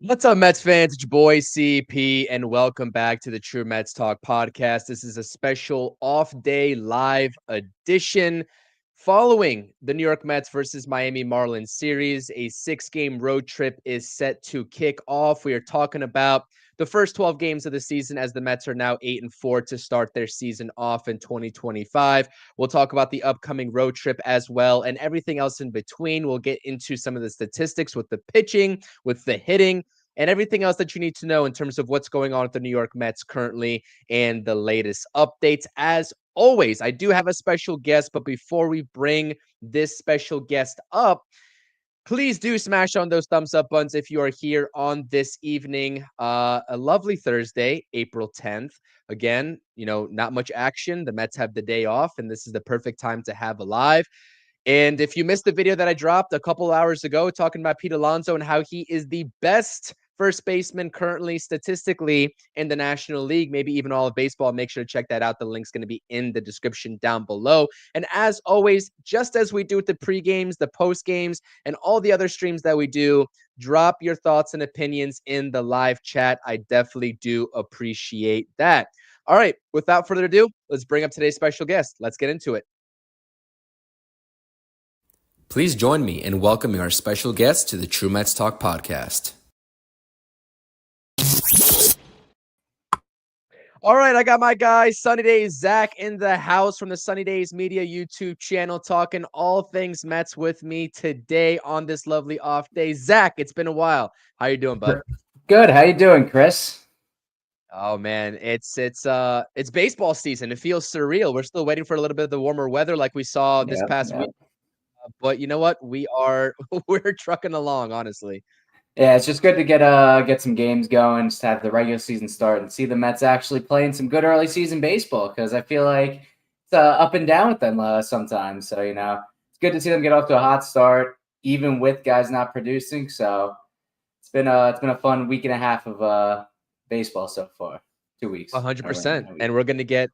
What's up, Mets fans? It's your boy CP, and welcome back to the True Mets Talk podcast. This is a special off-day live edition following the New York Mets versus Miami Marlins series. A 6-game road trip is set to kick off. We are talking about the first 12 games of the season as the Mets are now 8-4 to start their season off in 2025. We'll talk about the upcoming road trip as well and everything else in between. We'll get into some of the statistics with the pitching, with the hitting, and everything else that you need to know in terms of what's going on with the New York Mets currently and the latest updates. As always, I do have a special guest, but before we bring this special guest up, please do smash on those thumbs up buttons if you are here on this evening. A lovely Thursday, April 10th. Again, not much action. The Mets have the day off, and this is the perfect time to have a live. And if you missed the video that I dropped a couple hours ago talking about Pete Alonso and how he is the best first baseman currently statistically in the National League, maybe even all of baseball, make sure to check that out. The link's going to be in the description down below. And as always, just as we do with the pre-games, the post-games, and all the other streams that we do, drop your thoughts and opinions in the live chat. I definitely do appreciate that. All right, without further ado, let's bring up today's special guest. Let's get into it. Please join me in welcoming our special guest to the True Mets Talk podcast. All right, I got my guy, Sunny Days Zach, in the house from the Sunny Days Media YouTube channel, talking all things Mets with me today on this lovely off day. Zach, it's been a while. How you doing, bud? Good. How you doing, Chris? Oh man, it's baseball season. It feels surreal. We're still waiting for a little bit of the warmer weather, like we saw this past week. But you know what? We're trucking along, honestly. Yeah, it's just good to get some games going, just have the regular season start and see the Mets actually playing some good early season baseball, because I feel like it's up and down with them sometimes. So, it's good to see them get off to a hot start, even with guys not producing. So it's been a fun week and a half of baseball so far. 2 weeks. 100%. And we're gonna get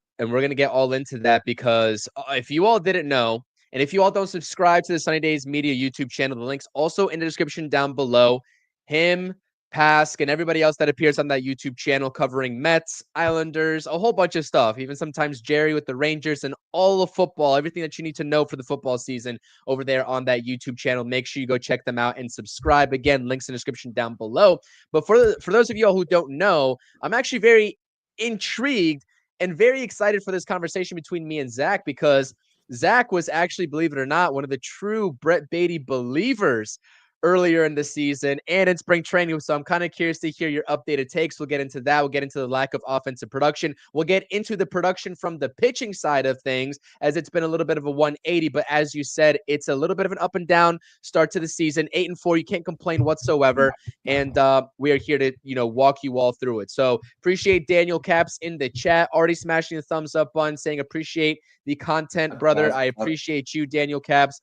all into that, because if you all didn't know, and if you all don't subscribe to the Sunny Days Media YouTube channel, the link's also in the description down below. Him, Pask, and everybody else that appears on that YouTube channel covering Mets, Islanders, a whole bunch of stuff. Even sometimes Jerry with the Rangers and all of football, everything that you need to know for the football season over there on that YouTube channel. Make sure you go check them out and subscribe. Again, links in the description down below. But for those of you all who don't know, I'm actually very intrigued and very excited for this conversation between me and Zach, because Zach was actually, believe it or not, one of the true Brett Baty believers earlier in the season and in spring training. So I'm kind of curious to hear your updated takes. We'll get into that. We'll get into the lack of offensive production. We'll get into the production from the pitching side of things, as it's been a little bit of a 180. But as you said, it's a little bit of an up and down start to the season. 8-4. You can't complain whatsoever. And we are here to, walk you all through it. So appreciate Daniel Caps in the chat, already smashing the thumbs up button, saying appreciate the content, brother. I appreciate you, Daniel Caps.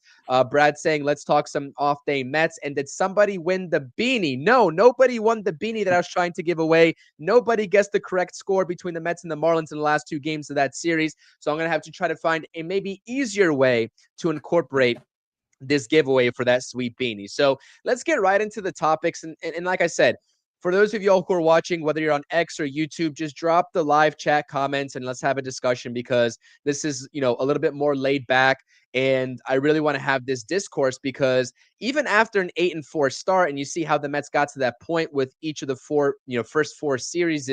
Brad saying, let's talk some off-day Mets. And did somebody win the beanie? No, nobody won the beanie that I was trying to give away. Nobody guessed the correct score between the Mets and the Marlins in the last 2 games of that series. So I'm going to have to try to find a maybe easier way to incorporate this giveaway for that sweet beanie. So let's get right into the topics. And like I said, for those of y'all who are watching, whether you're on X or YouTube, just drop the live chat comments and let's have a discussion, because this is, a little bit more laid back. And I really want to have this discourse, because even after an 8-4 start, and you see how the Mets got to that point with each of the first 4 series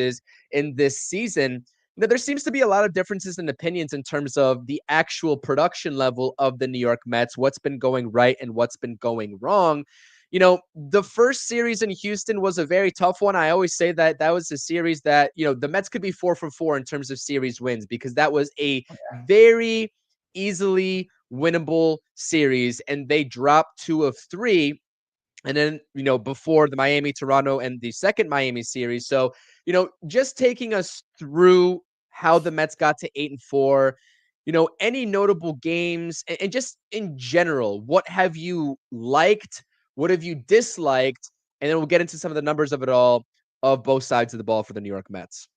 in this season, there seems to be a lot of differences in opinions in terms of the actual production level of the New York Mets, what's been going right and what's been going wrong. The first series in Houston was a very tough one. I always say that was a series that, the Mets could be 4 for 4 in terms of series wins, because that was a very easily winnable series, and they dropped 2 of 3. And then, before the Miami, Toronto, and the second Miami series. So, just taking us through how the Mets got to 8-4, any notable games, and just in general, what have you liked? What have you disliked? And then we'll get into some of the numbers of it all, of both sides of the ball for the New York Mets.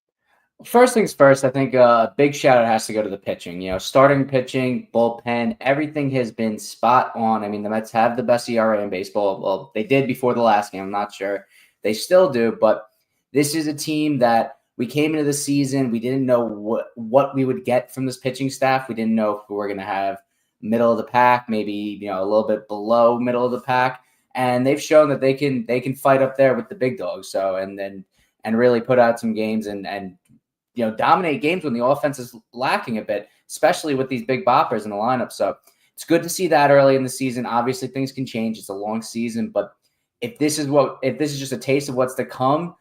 First things first, I think a big shout out has to go to the pitching. Starting pitching, bullpen, everything has been spot on. I mean, the Mets have the best ERA in baseball. Well, they did before the last game. I'm not sure They still do, but this is a team that we came into the season. We didn't know what we would get from this pitching staff. We didn't know if we were going to have middle of the pack, maybe a little bit below middle of the pack, and they've shown that they can fight up there with the big dogs. So and really put out some games and dominate games when the offense is lacking a bit, especially with these big boppers in the lineup. So it's good to see that early in the season. Obviously, things can change. It's a long season, but if this is just a taste of what's to come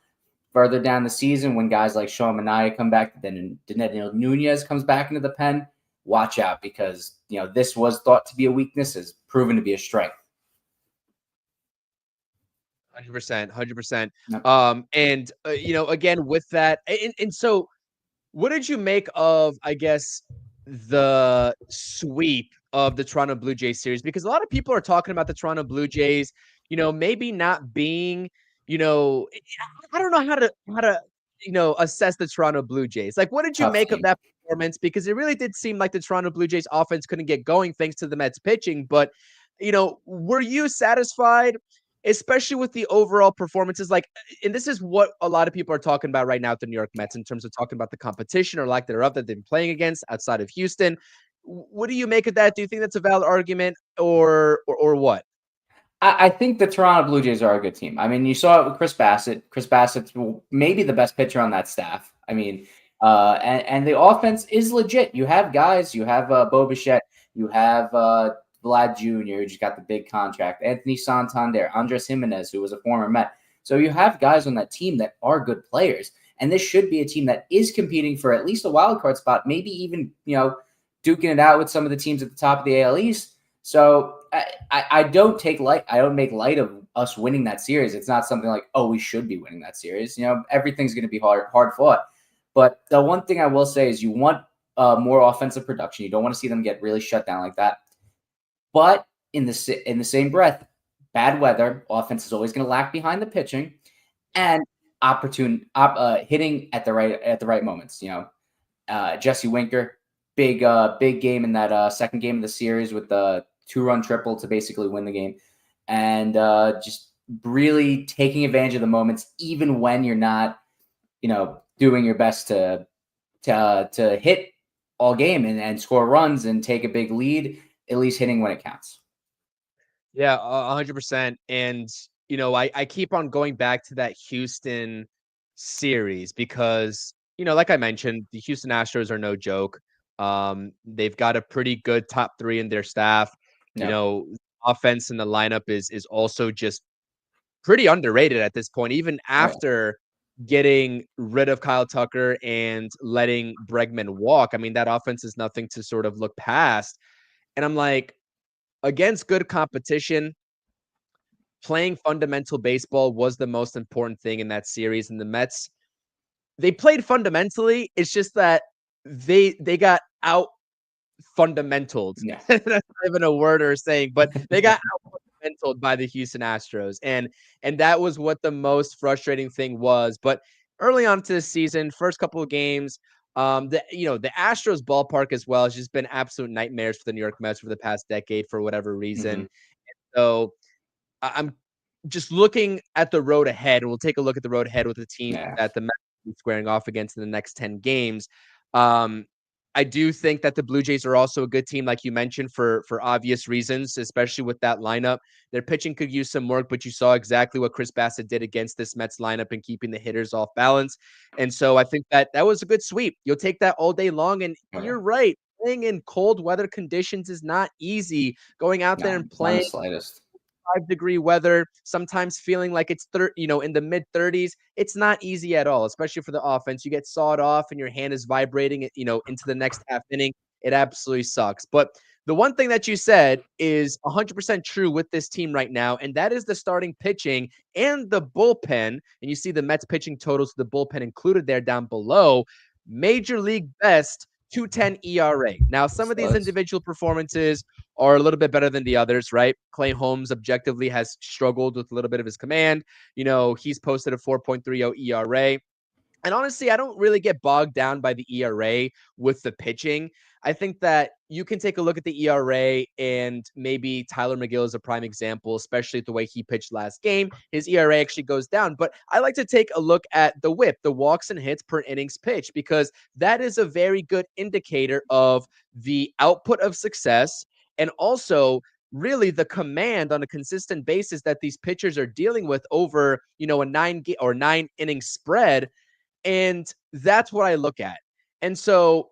further down the season, when guys like Sean Manaea come back, then Daniel Nunez comes back into the pen, watch out, because this was thought to be a weakness, is proven to be a strength. 100%. Yep. And again with that, and so what did you make of, I guess, the sweep of the Toronto Blue Jays series? Because a lot of people are talking about the Toronto Blue Jays, maybe not being, I don't know how to assess the Toronto Blue Jays. Like, what did you make of that performance? Because it really did seem like the Toronto Blue Jays offense couldn't get going thanks to the Mets pitching. But, were you satisfied, especially with the overall performances? Like, and this is what a lot of people are talking about right now at the New York Mets in terms of talking about the competition or lack thereof that they've been playing against outside of Houston. What do you make of that? Do you think that's a valid argument or what? I think the Toronto Blue Jays are a good team. I mean, you saw it with Chris Bassitt. Chris Bassett's maybe the best pitcher on that staff. I mean, and the offense is legit. You have guys. You have Bo Bichette. You have Vlad Jr., who just got the big contract. Anthony Santander, Andres Jimenez, who was a former Met. So you have guys on that team that are good players. And this should be a team that is competing for at least a wild card spot, maybe even, duking it out with some of the teams at the top of the AL East. So I don't make light of us winning that series. It's not something like, oh, we should be winning that series. Everything's going to be hard fought. But the one thing I will say is you want more offensive production. You don't want to see them get really shut down like that. But in the same breath, bad weather, offense is always going to lack behind the pitching, and hitting at the right moments. Jesse Winker, big game in that second game of the series with the 2-run triple to basically win the game, and just really taking advantage of the moments, even when you're not, doing your best to hit all game and score runs and take a big lead. At least hitting when it counts. Yeah, 100%. And, I keep on going back to that Houston series because, like I mentioned, the Houston Astros are no joke. They've got a pretty good top 3 in their staff. Yep. Offense in the lineup is also just pretty underrated at this point, even after getting rid of Kyle Tucker and letting Bregman walk. I mean, that offense is nothing to sort of look past. And I'm like, against good competition, playing fundamental baseball was the most important thing in that series. And the Mets, they played fundamentally. It's just that they got out fundamentaled. Yeah. That's not even a word or a saying, but they got out fundamentaled by the Houston Astros. And that was what the most frustrating thing was. But early on to the season, first couple of games, the Astros ballpark as well has just been absolute nightmares for the New York Mets for the past decade for whatever reason. Mm-hmm. So I'm just looking at the road ahead. We'll take a look at the road ahead with the team that the Mets are squaring off against in the next 10 games. I do think that the Blue Jays are also a good team, like you mentioned, for obvious reasons, especially with that lineup. Their pitching could use some work, but you saw exactly what Chris Bassitt did against this Mets lineup and keeping the hitters off balance. And so I think that was a good sweep. You'll take that all day long. And you're right. Playing in cold weather conditions is not easy. Going out there and playing the slightest. 5-degree weather, sometimes feeling like it's in the mid 30s. It's not easy at all, especially for the offense. You get sawed off and your hand is vibrating, into the next half inning. It absolutely sucks. But the one thing that you said is 100% true with this team right now, and that is the starting pitching and the bullpen. And you see the Mets pitching totals, the bullpen included there down below. Major league best 2.10 ERA. Now, some of these individual performances are a little bit better than the others, right? Clay Holmes objectively has struggled with a little bit of his command. He's posted a 4.30 ERA. And honestly, I don't really get bogged down by the ERA with the pitching. I think that you can take a look at the ERA, and maybe Tyler McGill is a prime example, especially the way he pitched last game. His ERA actually goes down. But I like to take a look at the whip, the walks and hits per innings pitched, because that is a very good indicator of the output of success, and also really the command on a consistent basis that these pitchers are dealing with over, a 9 inning spread. And that's what I look at. And so,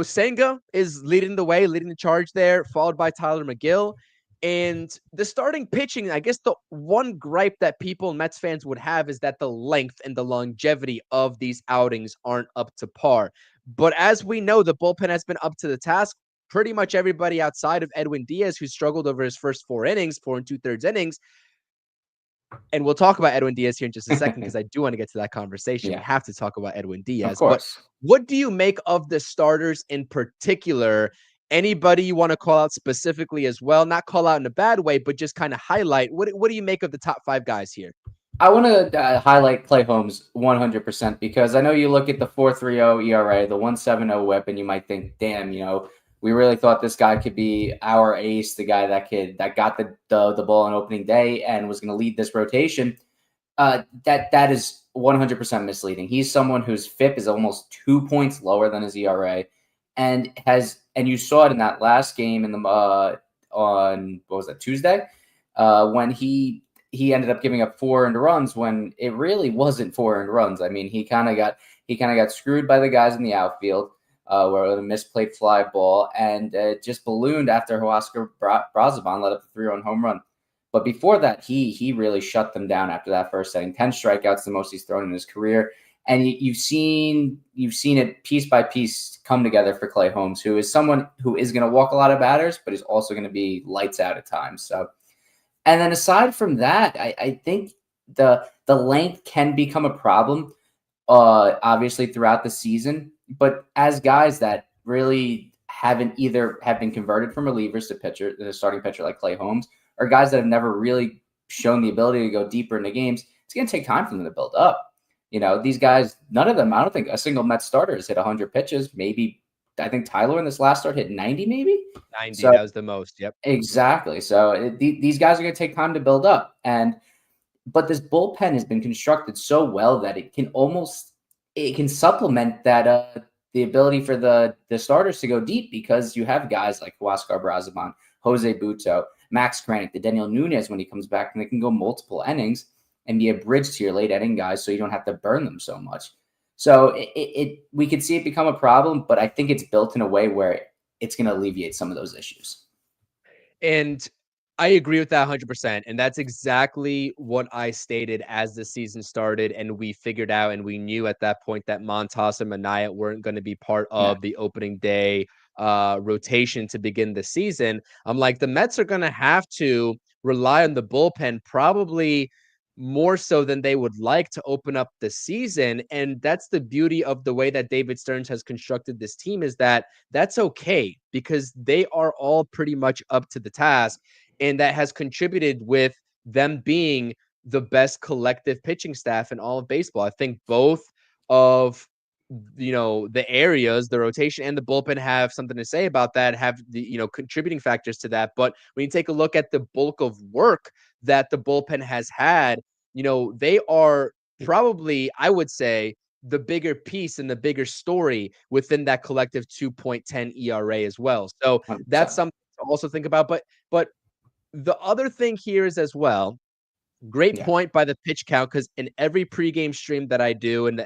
Senga is leading the way, leading the charge there, followed by Tyler McGill. And the starting pitching, I guess the one gripe that people, Mets fans, would have is that the length and the longevity of these outings aren't up to par. But as we know, the bullpen has been up to the task. Pretty much everybody outside of Edwin Diaz, who struggled over his first 4 innings, 4 2/3 innings, and we'll talk about Edwin Diaz here in just a second, because I do want to get to that conversation. Yeah. We have to talk about Edwin Of Diaz. But course. what do you make of the starters in particular? Anybody you want to call out specifically as well? Not call out in a bad way, but just kind of highlight. What do you make of the top 5 guys here? I want to highlight Clay Holmes 100% because I know you look at the 4.30 ERA, the 1.70 WHIP, and you might think, damn, we really thought this guy could be our ace, the guy that got the ball on opening day and was going to lead this rotation. That is 100% misleading. He's someone whose FIP is almost 2 points lower than his ERA, and you saw it in that last game in the on what was that, Tuesday, when he ended up giving up 4 earned runs when it really wasn't 4 earned runs. I mean, he kind of got screwed by the guys in the outfield. Where a misplayed fly ball, and just ballooned after Huascar Brazoban let up the 3-run home run. But before that, he really shut them down after that first inning. 10 strikeouts, the most he's thrown in his career. And you've seen it piece by piece come together for Clay Holmes, who is someone who is going to walk a lot of batters, but is also going to be lights out at times. So, and then aside from that, I think the length can become a problem, obviously throughout the season. But as guys that really have been converted from relievers to starting pitcher like Clay Holmes, or guys that have never really shown the ability to go deeper into games, it's going to take time for them to build up. These guys, none of them, I don't think a single Mets starter has hit 100 pitches. Maybe, I think Tyler in this last start hit 90, maybe? 90, so, that was the most, yep. Exactly. So these guys are going to take time to build up. But this bullpen has been constructed so well that it can supplement that the ability for the starters to go deep, because you have guys like Huascar Brazoban, Jose Butto, Max Kranick, the Daniel Nunez when he comes back, and they can go multiple innings and be a bridge to your late inning guys, so you don't have to burn them so much. So we could see it become a problem, but I think it's built in a way where it's going to alleviate some of those issues. And I agree with that 100%. And that's exactly what I stated as the season started. And we figured out, and we knew at that point that Montas and Manaea weren't going to be part of the opening day rotation to begin the season. I'm like, the Mets are going to have to rely on the bullpen probably more so than they would like to open up the season. And that's the beauty of the way that David Stearns has constructed this team, is that that's okay, because they are all pretty much up to the task. And that has contributed with them being the best collective pitching staff in all of baseball. I think both of the areas, the rotation and the bullpen, have something to say about that, have the contributing factors to that. But when you take a look at the bulk of work that the bullpen has had, they are probably, I would say, the bigger piece and the bigger story within that collective 2.10 ERA as well. So 100%. That's something to also think about. But the other thing here is as well, great point by the pitch count, because in every pregame stream that I do, and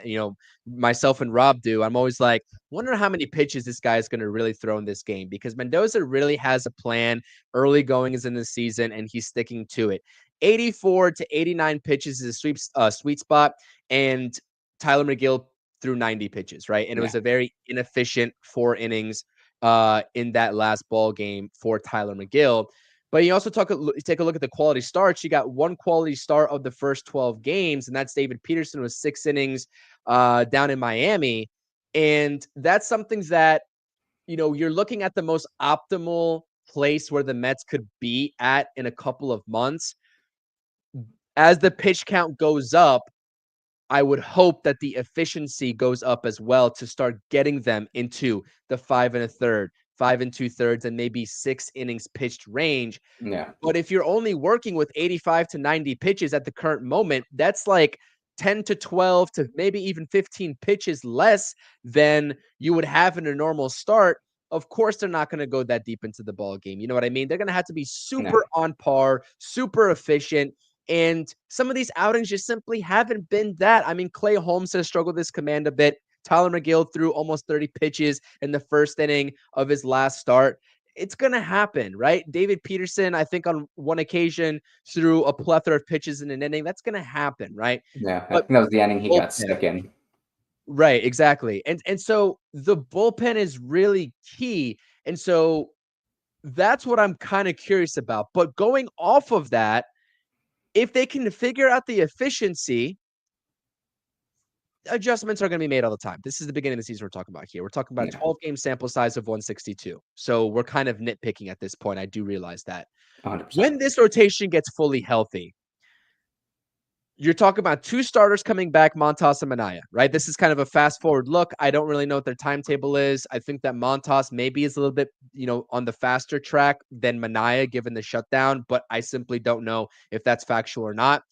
myself and Rob do, I'm always like, wonder how many pitches this guy is going to really throw in this game, because Mendoza really has a plan early goings in the season, and he's sticking to it. 84 to 89 pitches is a sweet spot, and Tyler McGill threw 90 pitches, right? And it was a very inefficient 4 innings in that last ball game for Tyler McGill. But you also take a look at the quality starts. You got one quality start of the first 12 games, and that's David Peterson with 6 innings down in Miami. And that's something that, you're looking at the most optimal place where the Mets could be at in a couple of months. As the pitch count goes up, I would hope that the efficiency goes up as well to start getting them into the 5 1/3, 5 2/3, and maybe 6 innings pitched range. Yeah. But if you're only working with 85 to 90 pitches at the current moment, that's like 10 to 12 to maybe even 15 pitches less than you would have in a normal start. Of course, they're not going to go that deep into the ball game. You know what I mean? They're going to have to be Yeah. super on par, super efficient. And some of these outings just simply haven't been that. I mean, Clay Holmes has struggled this command a bit. Tyler McGill threw almost 30 pitches in the first inning of his last start. It's going to happen, right? David Peterson, I think on one occasion threw a plethora of pitches in an inning. That's going to happen, right? Yeah. I But think that was the ending he got bullpen, stuck in. right, exactly. And so the bullpen is really key. And so that's what I'm kind of curious about. But going off of that, if they can figure out the efficiency, adjustments are going to be made all the time. This is the beginning of the season we're talking about here. We're talking about a Yeah. 12-game sample size of 162. So we're kind of nitpicking at this point. I do realize that. 100%. When this rotation gets fully healthy, you're talking about 2 starters coming back, Montas and Manaea, right? This is kind of a fast forward look. I don't really know what their timetable is. I think that Montas maybe is a little bit, on the faster track than Manaea given the shutdown, but I simply don't know if that's factual or not.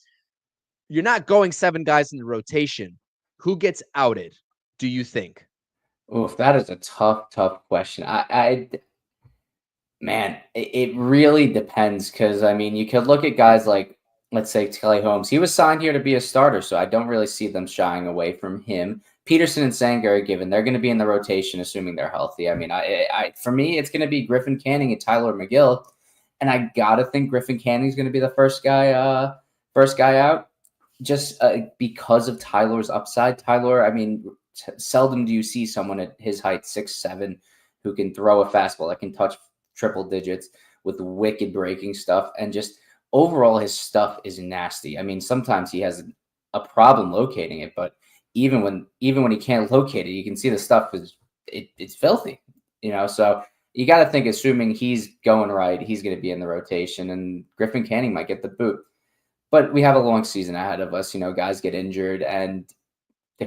You're not going 7 guys in the rotation. Who gets outed, do you think? Oof, that is a tough question. Man, it really depends because I mean, you could look at guys like, let's say, Kelly Holmes. He was signed here to be a starter, so I don't really see them shying away from him. Peterson and Sangare, given they're going to be in the rotation, assuming they're healthy. I mean, for me, it's going to be Griffin Canning and Tyler McGill, and I gotta think Griffin Canning is going to be the first guy out, just because of Tyler's upside. Tyler, I mean, seldom do you see someone at his height, 6'7", who can throw a fastball that can touch triple digits with wicked breaking stuff, and just overall his stuff is nasty. I mean, sometimes he has a problem locating it, but even when he can't locate it, you can see the stuff it's filthy, So you got to think, assuming he's going right, he's going to be in the rotation, and Griffin Canning might get the boot. But we have a long season ahead of us. Guys get injured, and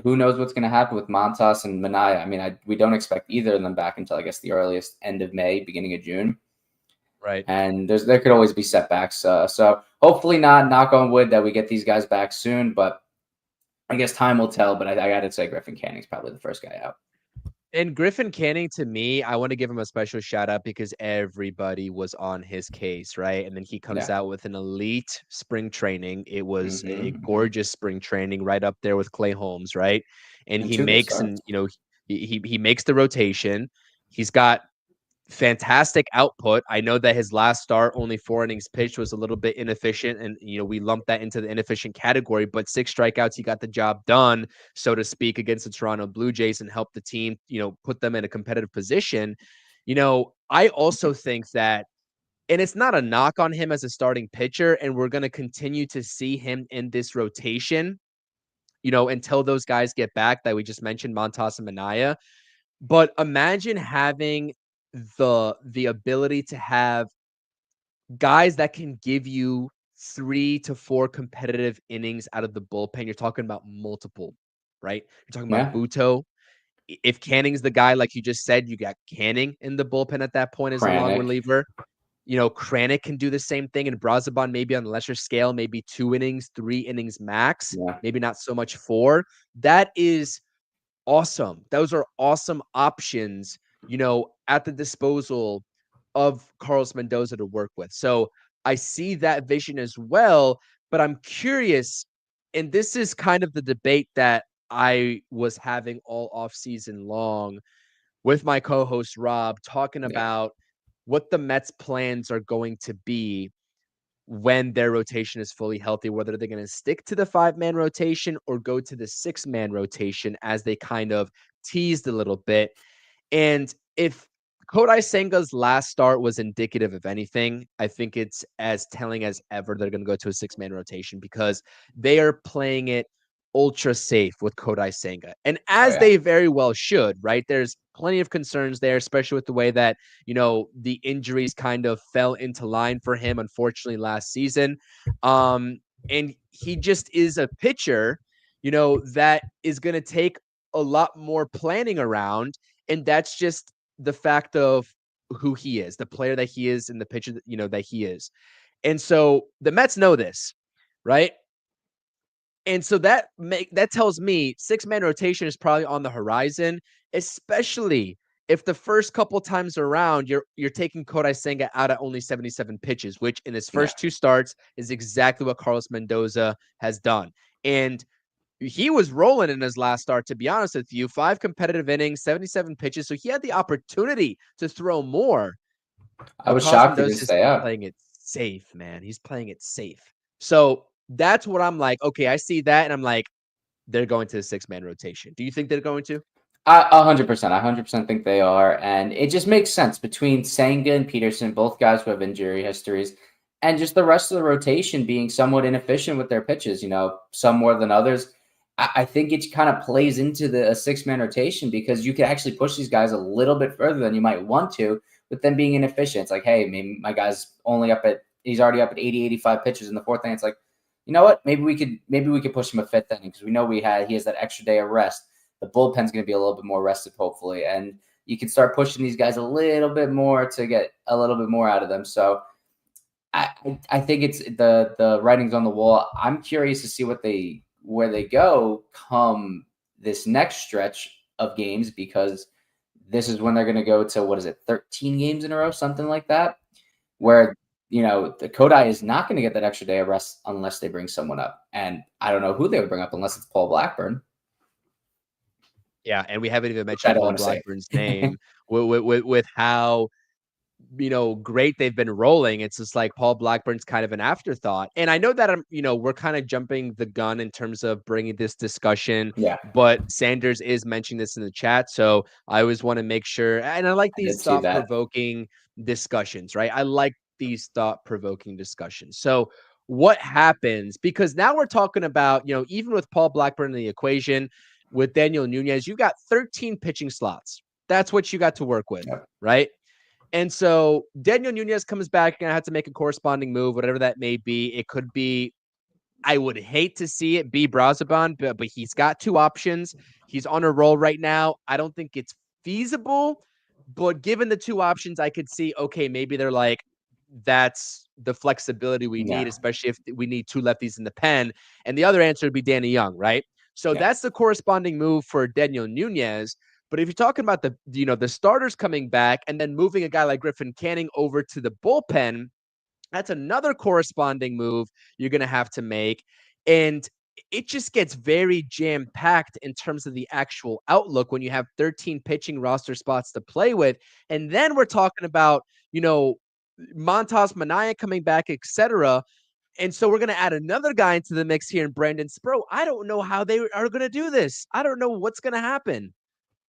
who knows what's going to happen with Montas and Manaea. I mean, we don't expect either of them back until, I guess, the earliest end of May, beginning of June. Right. And there could always be setbacks. So hopefully not, knock on wood, that we get these guys back soon. But I guess time will tell. But I got to say Griffin Canning's probably the first guy out. And Griffin Canning, to me, I want to give him a special shout out because everybody was on his case, right? And then he comes out with an elite spring training. It was a gorgeous spring training, right up there with Clay Holmes, right? And he makes, he makes the rotation. He's got fantastic output. I know that his last start, only 4 innings pitched, was a little bit inefficient, and we lumped that into the inefficient category. But 6 strikeouts, he got the job done, so to speak, against the Toronto Blue Jays and helped the team, put them in a competitive position. I also think that, and it's not a knock on him as a starting pitcher, and we're going to continue to see him in this rotation, until those guys get back that we just mentioned, Montas and Manaea. But imagine having the ability to have guys that can give you 3 to 4 competitive innings out of the bullpen. You're talking about multiple, right? You're talking about Buto. If Canning's the guy, like you just said, you got Canning in the bullpen at that point as a long reliever. Kranick can do the same thing, and Brazoban maybe on a lesser scale, maybe 2 innings, 3 innings max, maybe not so much 4. That is awesome. Those are awesome options, at the disposal of Carlos Mendoza to work with. So I see that vision as well, but I'm curious, and this is kind of the debate that I was having all off season long with my co-host Rob, talking about what the Mets plans are going to be when their rotation is fully healthy, whether they're going to stick to the 5-man rotation or go to the 6-man rotation, as they kind of teased a little bit. And if Kodai Senga's last start was indicative of anything, I think it's as telling as ever they're going to go to a 6-man rotation, because they are playing it ultra safe with Kodai Senga. And as they very well should, right? There's plenty of concerns there, especially with the way that, the injuries kind of fell into line for him, unfortunately, last season. And he just is a pitcher, that is going to take a lot more planning around. And that's just the fact of who he is, the player that he is, and the pitcher that he is. And so the Mets know this, right? And so that tells me 6-man rotation is probably on the horizon, especially if the first couple times around you're taking Kodai Senga out at only 77 pitches, which in his first two starts is exactly what Carlos Mendoza has done. And he was rolling in his last start, to be honest with you. 5 competitive innings, 77 pitches. So he had the opportunity to throw more. I was shocked he didn't stay out. Playing it safe, man. He's playing it safe. So that's what I'm like, okay, I see that, and I'm like, they're going to the 6-man rotation. Do you think they're going to? 100%. I 100% think they are. And it just makes sense between Senga and Peterson, both guys who have injury histories, and just the rest of the rotation being somewhat inefficient with their pitches, some more than others. I think it kind of plays into the 6-man rotation because you can actually push these guys a little bit further than you might want to, with them being inefficient. It's like, hey, maybe my guy's he's already up at 80, 85 pitches in the fourth inning. It's like, you know what? Maybe we could push him a fifth inning because we know he has that extra day of rest. The bullpen's going to be a little bit more rested, hopefully, and you can start pushing these guys a little bit more to get a little bit more out of them. So I think it's the writing's on the wall. I'm curious to see where they go come this next stretch of games, because this is when they're going to go to 13 games in a row, something like that, where the Kodai is not going to get that extra day of rest unless they bring someone up. And I don't know who they would bring up unless it's Paul Blackburn. Yeah, and we haven't even mentioned Paul Blackburn's name with how great they've been rolling. It's just like Paul Blackburn's kind of an afterthought. And I know that we're kind of jumping the gun in terms of bringing this discussion. Yeah. But Sanders is mentioning this in the chat, so I always want to make sure. And I like these thought-provoking discussions, right? I like these thought-provoking discussions. So what happens? Because now we're talking about, even with Paul Blackburn in the equation, with Daniel Nunez, you got 13 pitching slots. That's what you got to work with, right? And so Daniel Nunez comes back and I have to make a corresponding move, whatever that may be. It could be, I would hate to see it be Brazoban, but he's got 2 options. He's on a roll right now. I don't think it's feasible, but given the 2 options, I could see, okay, maybe they're like, that's the flexibility we need, especially if we need 2 lefties in the pen. And the other answer would be Danny Young, right? So that's the corresponding move for Daniel Nunez. But if you're talking about the starters coming back and then moving a guy like Griffin Canning over to the bullpen, that's another corresponding move you're going to have to make. And it just gets very jam-packed in terms of the actual outlook when you have 13 pitching roster spots to play with. And then we're talking about, Montas Minaya coming back, etc. And so we're going to add another guy into the mix here in Brandon Sproat. I don't know how they are going to do this. I don't know what's going to happen.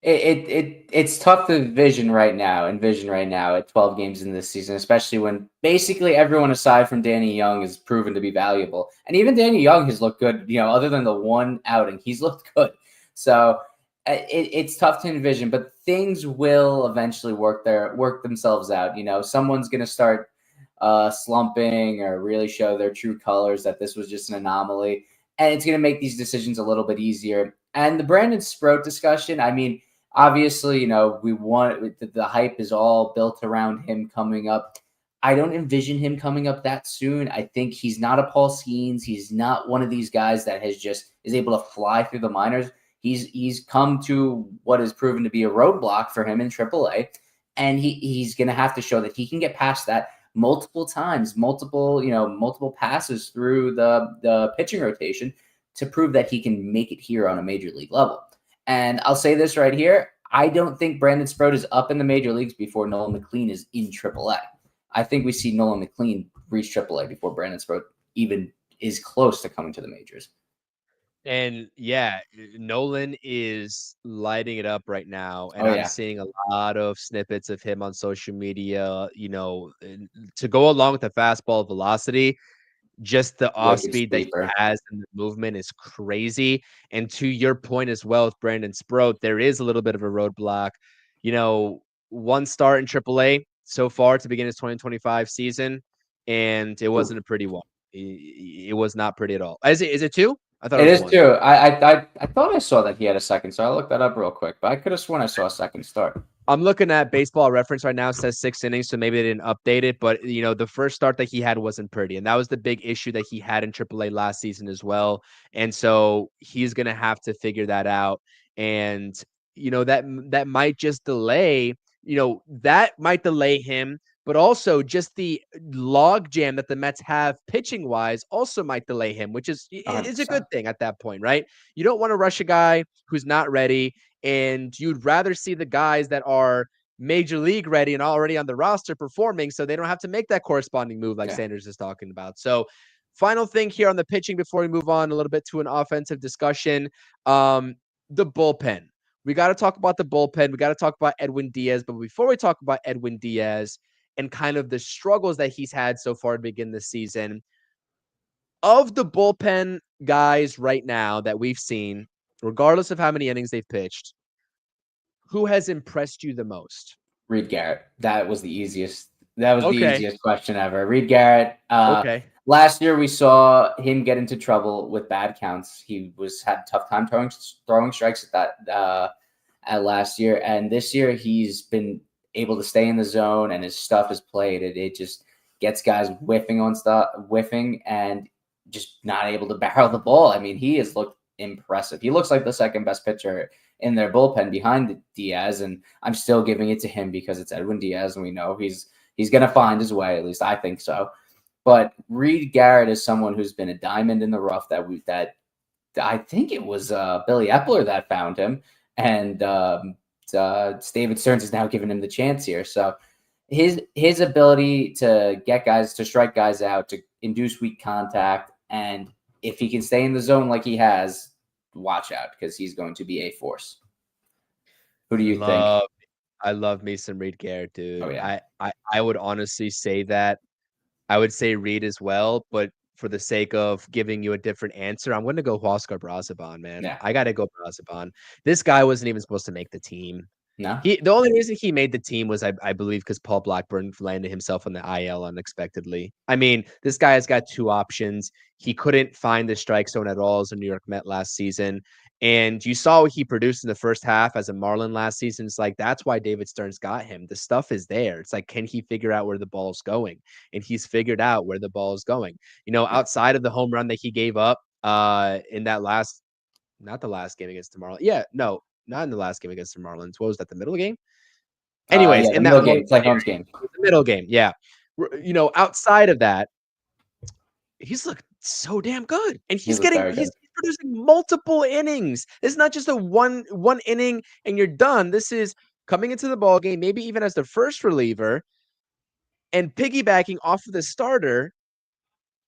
It's tough to envision right now at 12 games in this season, especially when basically everyone aside from Danny Young is proven to be valuable. And even Danny Young has looked good, other than the one outing, he's looked good. So it's tough to envision, but things will eventually work themselves out. Someone's going to start slumping or really show their true colors that this was just an anomaly. And it's going to make these decisions a little bit easier. And the Brandon Sproat discussion, I mean, obviously, we want the hype is all built around him coming up. I don't envision him coming up that soon. I think he's not a Paul Skeens. He's not one of these guys that is able to fly through the minors. He's come to what is proven to be a roadblock for him in AAA, and he's going to have to show that he can get past that multiple times, multiple passes through the pitching rotation to prove that he can make it here on a major league level. And I'll say this right here. I don't think Brandon Sproat is up in the major leagues before Nolan McLean is in AAA. I think we see Nolan McLean reach AAA before Brandon Sproat even is close to coming to the majors. And yeah, Nolan is lighting it up right now. And I'm seeing a lot of snippets of him on social media, to go along with the fastball velocity. Just the off speed that he has and the movement is crazy. And to your point as well with Brandon Sproat, there is a little bit of a roadblock. 1 start in AAA so far to begin his 2025 season, and it wasn't a pretty one. It was not pretty at all. Is it 2? I thought It it was is one. too. I thought I saw that he had a second start. I looked that up real quick, but I could have sworn I saw a second start. I'm looking at Baseball Reference right now. It says 6 innings, so maybe they didn't update it. But the first start that he had wasn't pretty, and that was the big issue that he had in AAA last season as well. And so he's gonna have to figure that out. And that might just delay. That might delay him. But also just the log jam that the Mets have pitching wise also might delay him, which is a good 100%. thing at that point, right? You don't want to rush a guy who's not ready. And you'd rather see the guys that are major league ready and already on the roster performing so they don't have to make that corresponding move like Yeah. Sanders is talking about. So final thing here on the pitching before we move on a little bit to an offensive discussion. The bullpen. We got to talk about the bullpen. We got to talk about Edwin Diaz. But before we talk about Edwin Diaz and kind of the struggles that he's had so far to begin the season, of the bullpen guys right now that we've seen, regardless of how many innings they've pitched, who has impressed you the most? Reed Garrett. That was the easiest. That was the Okay. easiest question ever. Reed Garrett. Okay. Last year we saw him get into trouble with bad counts. He had a tough time throwing strikes at last year, and this year he's been able to stay in the zone, and his stuff is played. It just gets guys whiffing, and just not able to barrel the ball. I mean, he has looked impressive. He looks like the second best pitcher in their bullpen behind Diaz, and I'm still giving it to him because it's Edwin Diaz, and we know he's going to find his way. At least I think so. But Reed Garrett is someone who's been a diamond in the rough that I think it was Billy Epler that found him, and David Stearns is now giving him the chance here. So his ability to get guys to strike guys out, to induce weak contact, and if he can stay in the zone like he has, watch out because he's going to be a force. Who do you think? I love me some Reed Garrett, dude. Oh, yeah. I would honestly say that. I would say Reed as well, but for the sake of giving you a different answer, I'm going to go Huascar Brazaban, man. Yeah. I got to go Brazaban. This guy wasn't even supposed to make the team. No. The only reason he made the team was, I believe, because Paul Blackburn landed himself on the IL unexpectedly. I mean, this guy has got two options. He couldn't find the strike zone at all as a New York Met last season. And you saw what he produced in the first half as a Marlin last season. It's like, that's why David Stearns got him. The stuff is there. It's like, can he figure out where the ball's going? And he's figured out where the ball is going. Outside of the home run that he gave up in that not the last game against the Marlins. Yeah, no, not in the last game against the Marlins. What was that, the middle game? Anyways, in in that that game, it's like Holmes game. The middle game, yeah. Outside of that, he's looked so damn good, and he's producing multiple innings. It's not just a one inning and you're done. This is coming into the ball game, maybe even as the first reliever, and piggybacking off of the starter,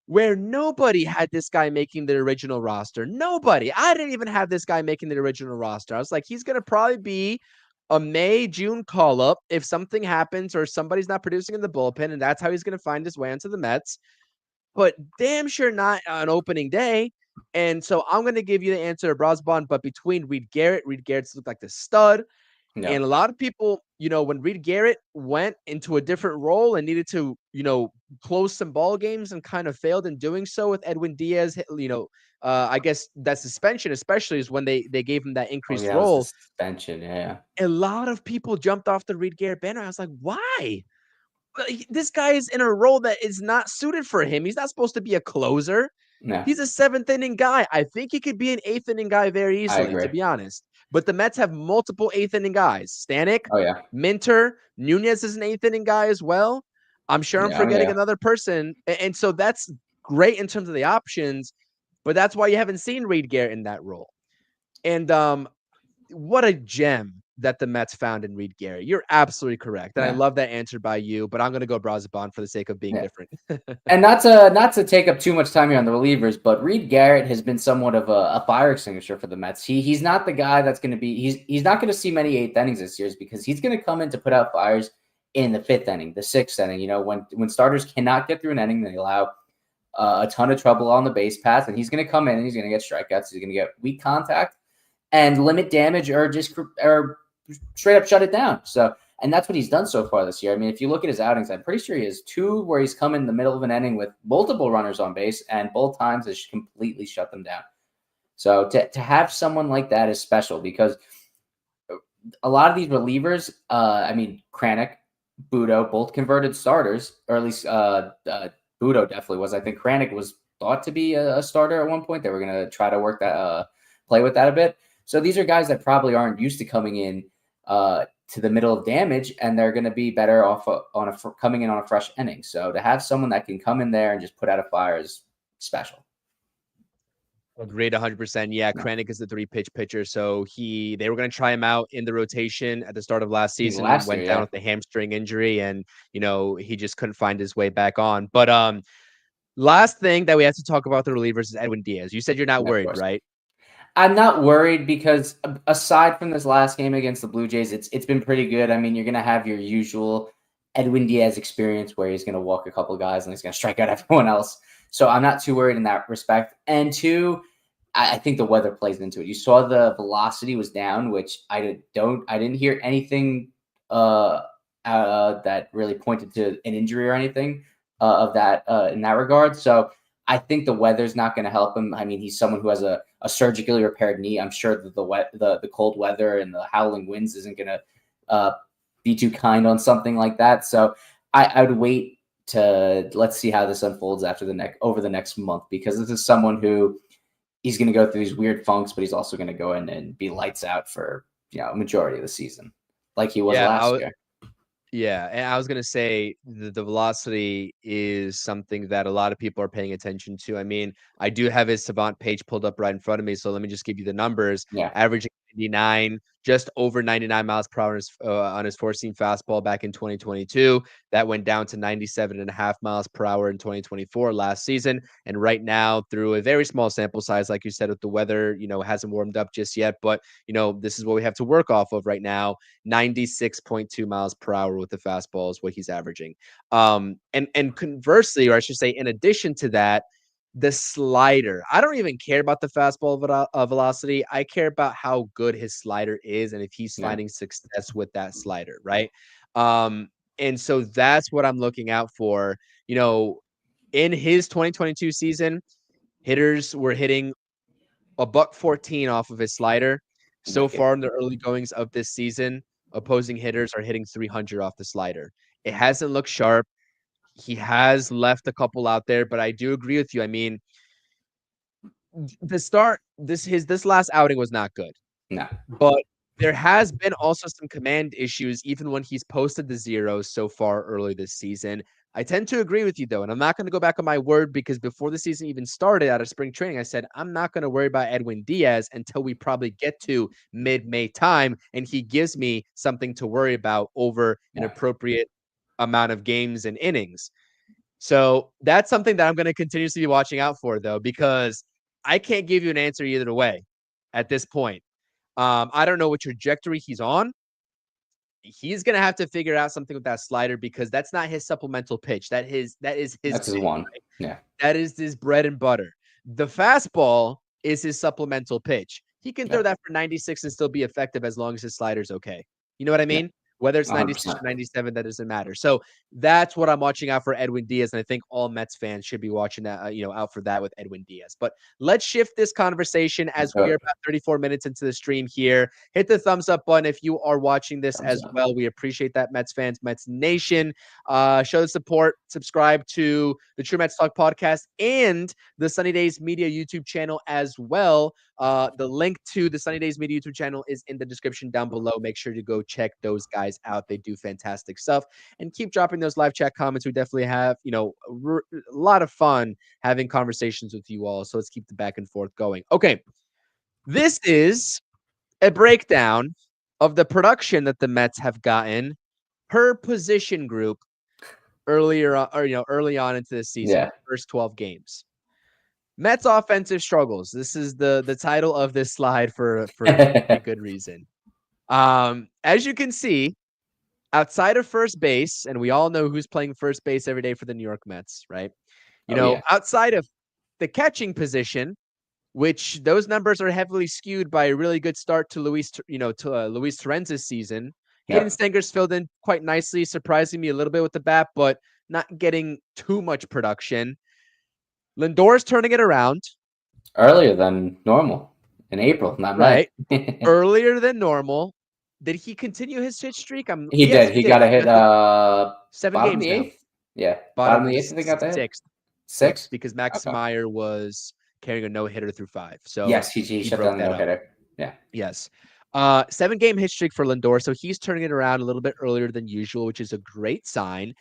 where nobody had this guy making the original roster. Nobody. I didn't even have this guy making the original roster. I was like, he's gonna probably be a May, June call-up if something happens or somebody's not producing in the bullpen, and that's how he's gonna find his way onto the Mets. But damn sure not on opening day. And so I'm going to give you the answer to Brazaban, but between Reed Garrett's looked like the stud. No. And a lot of people, when Reed Garrett went into a different role and needed to, close some ball games and kind of failed in doing so with Edwin Diaz, I guess that suspension especially is when they gave him that increased role. Suspension, yeah. A lot of people jumped off the Reed Garrett banner. I was like, why? This guy is in a role that is not suited for him. He's not supposed to be a closer. No. He's a seventh inning guy. I think he could be an eighth inning guy very easily, to be honest. But the Mets have multiple eighth inning guys. Stanek, Minter, Nunez is an eighth inning guy as well. I'm sure I'm forgetting another person. And so that's great in terms of the options, but that's why you haven't seen Reed Garrett in that role. And what a gem that the Mets found in Reed Garrett. You're absolutely correct. And I love that answer by you, but I'm going to go Brazaban for the sake of being different. And not to take up too much time here on the relievers, but Reed Garrett has been somewhat of a fire extinguisher for the Mets. He's not the guy that's going to be, he's not going to see many eighth innings this year because he's going to come in to put out fires in the fifth inning, the sixth inning. When starters cannot get through an inning, they allow a ton of trouble on the base path, and he's going to come in and he's going to get strikeouts. He's going to get weak contact and limit damage or straight up shut it down. So, and that's what he's done so far this year. I mean, if you look at his outings, I'm pretty sure he has two where he's come in the middle of an inning with multiple runners on base, and both times has completely shut them down. So to have someone like that is special because a lot of these relievers, I mean, Kranick, Budo, both converted starters, or at least Budo definitely was. I think Kranick was thought to be a starter at one point. They were going to try to work that, play with that a bit. So these are guys that probably aren't used to coming in to the middle of damage, and they're going to be better off coming in on a fresh inning. So to have someone that can come in there and just put out a fire is special. Agreed 100%. Yeah, Kranick is the 3-pitch pitcher. So they were going to try him out in the rotation at the start of last season. Went down with a hamstring injury, and he just couldn't find his way back on. But last thing that we have to talk about the relievers is Edwin Diaz. You said you're not worried, right? I'm not worried because aside from this last game against the Blue Jays, it's been pretty good. I mean, you're going to have your usual Edwin Diaz experience where he's going to walk a couple guys and he's going to strike out everyone else. So I'm not too worried in that respect. And two, I think the weather plays into it. You saw the velocity was down, which I didn't hear anything that really pointed to an injury or anything of that in that regard. So I think the weather's not going to help him. I mean, he's someone who has a surgically repaired knee. I'm sure that the cold weather and the howling winds isn't going to be too kind on something like that. So I would wait let's see how this unfolds over the next month, because this is someone who he's going to go through these weird funks, but he's also going to go in and be lights out for a majority of the season, like he was last year. Yeah, and I was going to say the velocity is something that a lot of people are paying attention to. I mean, I do have his Savant page pulled up right in front of me, so let me just give you the numbers. Yeah. Averaging 99, just over 99 miles per hour on his four-seam fastball back in 2022. That went down to 97.5 miles per hour in 2024 last season. And right now, through a very small sample size, like you said, with the weather, hasn't warmed up just yet, but, this is what we have to work off of right now. 96.2 miles per hour with the fastball is what he's averaging. And conversely, or I should say, in addition to that, the slider. I don't even care about the fastball velocity. I care about how good his slider is and if he's finding success with that slider, right? And so that's what I'm looking out for. In his 2022 season, hitters were hitting $114 off of his slider. So far in the early goings of this season, opposing hitters are hitting 300 off the slider. It hasn't looked sharp. He has left a couple out there, but I do agree with you. I mean, this last outing was not good. No. But there has been also some command issues, even when he's posted the zeros so far early this season. I tend to agree with you, though, and I'm not going to go back on my word, because before the season even started out of spring training, I said I'm not going to worry about Edwin Diaz until we probably get to mid-May time, and he gives me something to worry about over an appropriate amount of games and innings. So that's something that I'm going to continuously be watching out for, though, because I can't give you an answer either way at this point. I don't know what trajectory he's on. He's going to have to figure out something with that slider, because that's not his supplemental pitch. That's his one. Right? Yeah. That is his bread and butter. The fastball is his supplemental pitch. He can throw that for 96 and still be effective as long as his slider's okay. You know what I mean? Yeah. Whether it's 96 or 97, that doesn't matter. So that's what I'm watching out for Edwin Diaz, and I think all Mets fans should be watching that, out for that with Edwin Diaz. But let's shift this conversation as we are about 34 minutes into the stream here. Hit the thumbs up button if you are watching this as well. We appreciate that, Mets fans, Mets Nation. Show the support. Subscribe to the True Mets Talk podcast and the Sunny Days Media YouTube channel as well. The link to the Sunny Days Media YouTube channel is in the description down below. Make sure to go check those guys out. They do fantastic stuff, and keep dropping those live chat comments. We definitely have, a lot of fun having conversations with you all. So let's keep the back and forth going. Okay. This is a breakdown of the production that the Mets have gotten per position group early on into the season, first 12 games. Mets offensive struggles. This is the title of this slide for a good reason. As you can see, outside of first base, and we all know who's playing first base every day for the New York Mets, right? Outside of the catching position, which those numbers are heavily skewed by a really good start to Luis Torrens's season. Hayden Stenger's filled in quite nicely, surprising me a little bit with the bat, but not getting too much production. Lindor's turning it around. Earlier than normal in April, not May. Right. Earlier than normal. Did he continue his hit streak? He Yes, did. he He did. got a He hit got to bottom of 7 games the now. eighth. Yeah. Bottom Bottom of of the the eighth, I think got the hit. 6th. Yep, Six? because Max Okay. Meyer was carrying a no-hitter through 5. So Yes, he he shut broke down the that no up. hitter. Yeah. Yes. 7-game hit streak for Lindor. So he's turning it around a little bit earlier than usual, which is a great sign.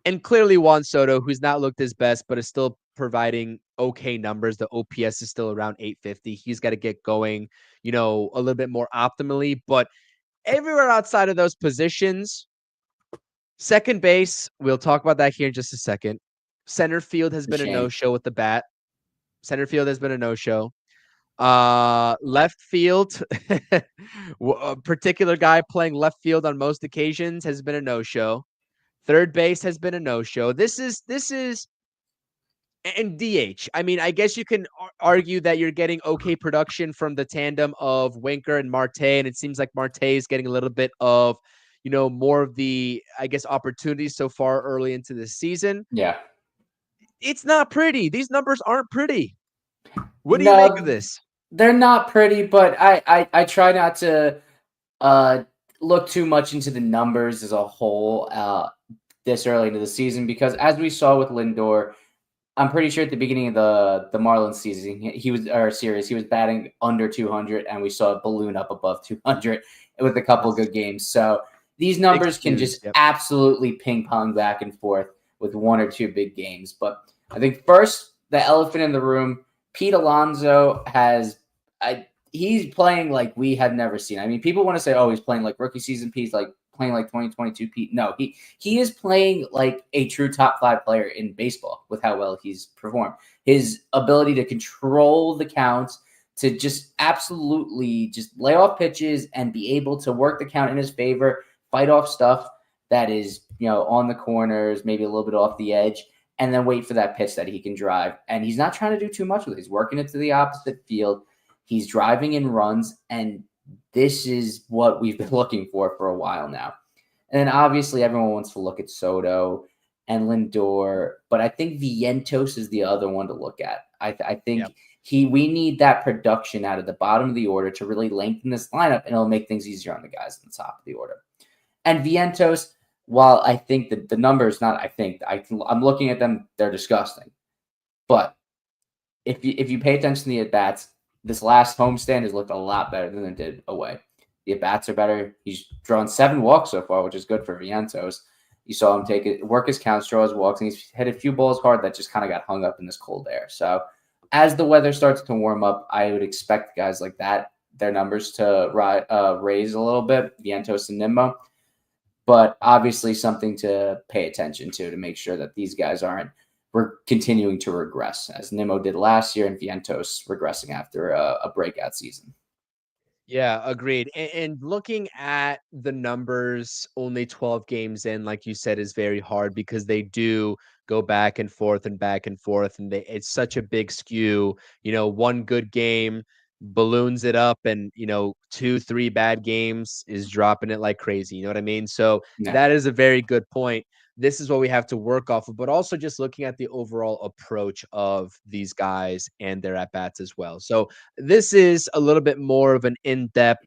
And clearly Juan Soto, who's not looked his best, but is still providing okay numbers. The OPS is still around 850. He's got to get going, a little bit more optimally. But everywhere outside of those positions, second base, we'll talk about that here in just a second. Center field has It's a been a shame. no-show with the bat. Center field has been a no-show. Left field, a particular guy playing left field on most occasions has been a no-show. Third base has been a no-show. This is and DH. I mean, I guess you can argue that you're getting okay production from the tandem of Winker and Marte, and it seems like Marte is getting a little bit of, more of the, I guess, opportunities so far early into the season. Yeah. It's not pretty. These numbers aren't pretty. What do you make of No, this? they're not pretty, but I try not to uh look too much into the numbers as a whole this early into the season because as we saw with Lindor, I'm pretty sure at the beginning of the Marlins season, he was our series, he was batting under 200, and we saw it balloon up above 200 with a couple Yes. good games. So these Big numbers can snooze. just Yep. absolutely ping pong back and forth with one or two big games. But I think first, the elephant in the room, Pete Alonso he's playing like we have never seen. I mean, people want to say, oh, he's playing like rookie season Pete's like playing like 2022 Pete. No, he is playing like a true top 5 player in baseball with how well he's performed. His ability to control the counts, to just absolutely just lay off pitches and be able to work the count in his favor, fight off stuff that is, on the corners, maybe a little bit off the edge, and then wait for that pitch that he can drive. And he's not trying to do too much with it. He's working it to the opposite field. He's driving in runs, and this is what we've been looking for a while now. And then obviously everyone wants to look at Soto and Lindor, but I think Vientos is the other one to look at. I think Yep. we need that production out of the bottom of the order to really lengthen this lineup, and it'll make things easier on the guys at the top of the order. And Vientos, while I think that the numbers, I'm looking at them, they're disgusting. But if you pay attention to the at-bats, this last homestand has looked a lot better than it did away. The at-bats are better. He's drawn 7 walks so far, which is good for Vientos. You saw him work his counts, draw his walks, and he's hit a few balls hard that just kind of got hung up in this cold air. So as the weather starts to warm up, I would expect guys like that, their numbers to raise a little bit, Vientos and Nimmo. But obviously something to pay attention to make sure that these guys aren't continuing to regress, as Nimmo did last year and Vientos regressing after a breakout season. Yeah, agreed. And looking at the numbers, only 12 games in, like you said, is very hard because they do go back and forth and back and forth, and it's such a big skew. One good game balloons it up, and 2, 3 bad games is dropping it like crazy. You know what I mean? So Yeah. that is a very good point. This is what we have to work off of, but also just looking at the overall approach of these guys and their at bats as well. So this is a little bit more of an in-depth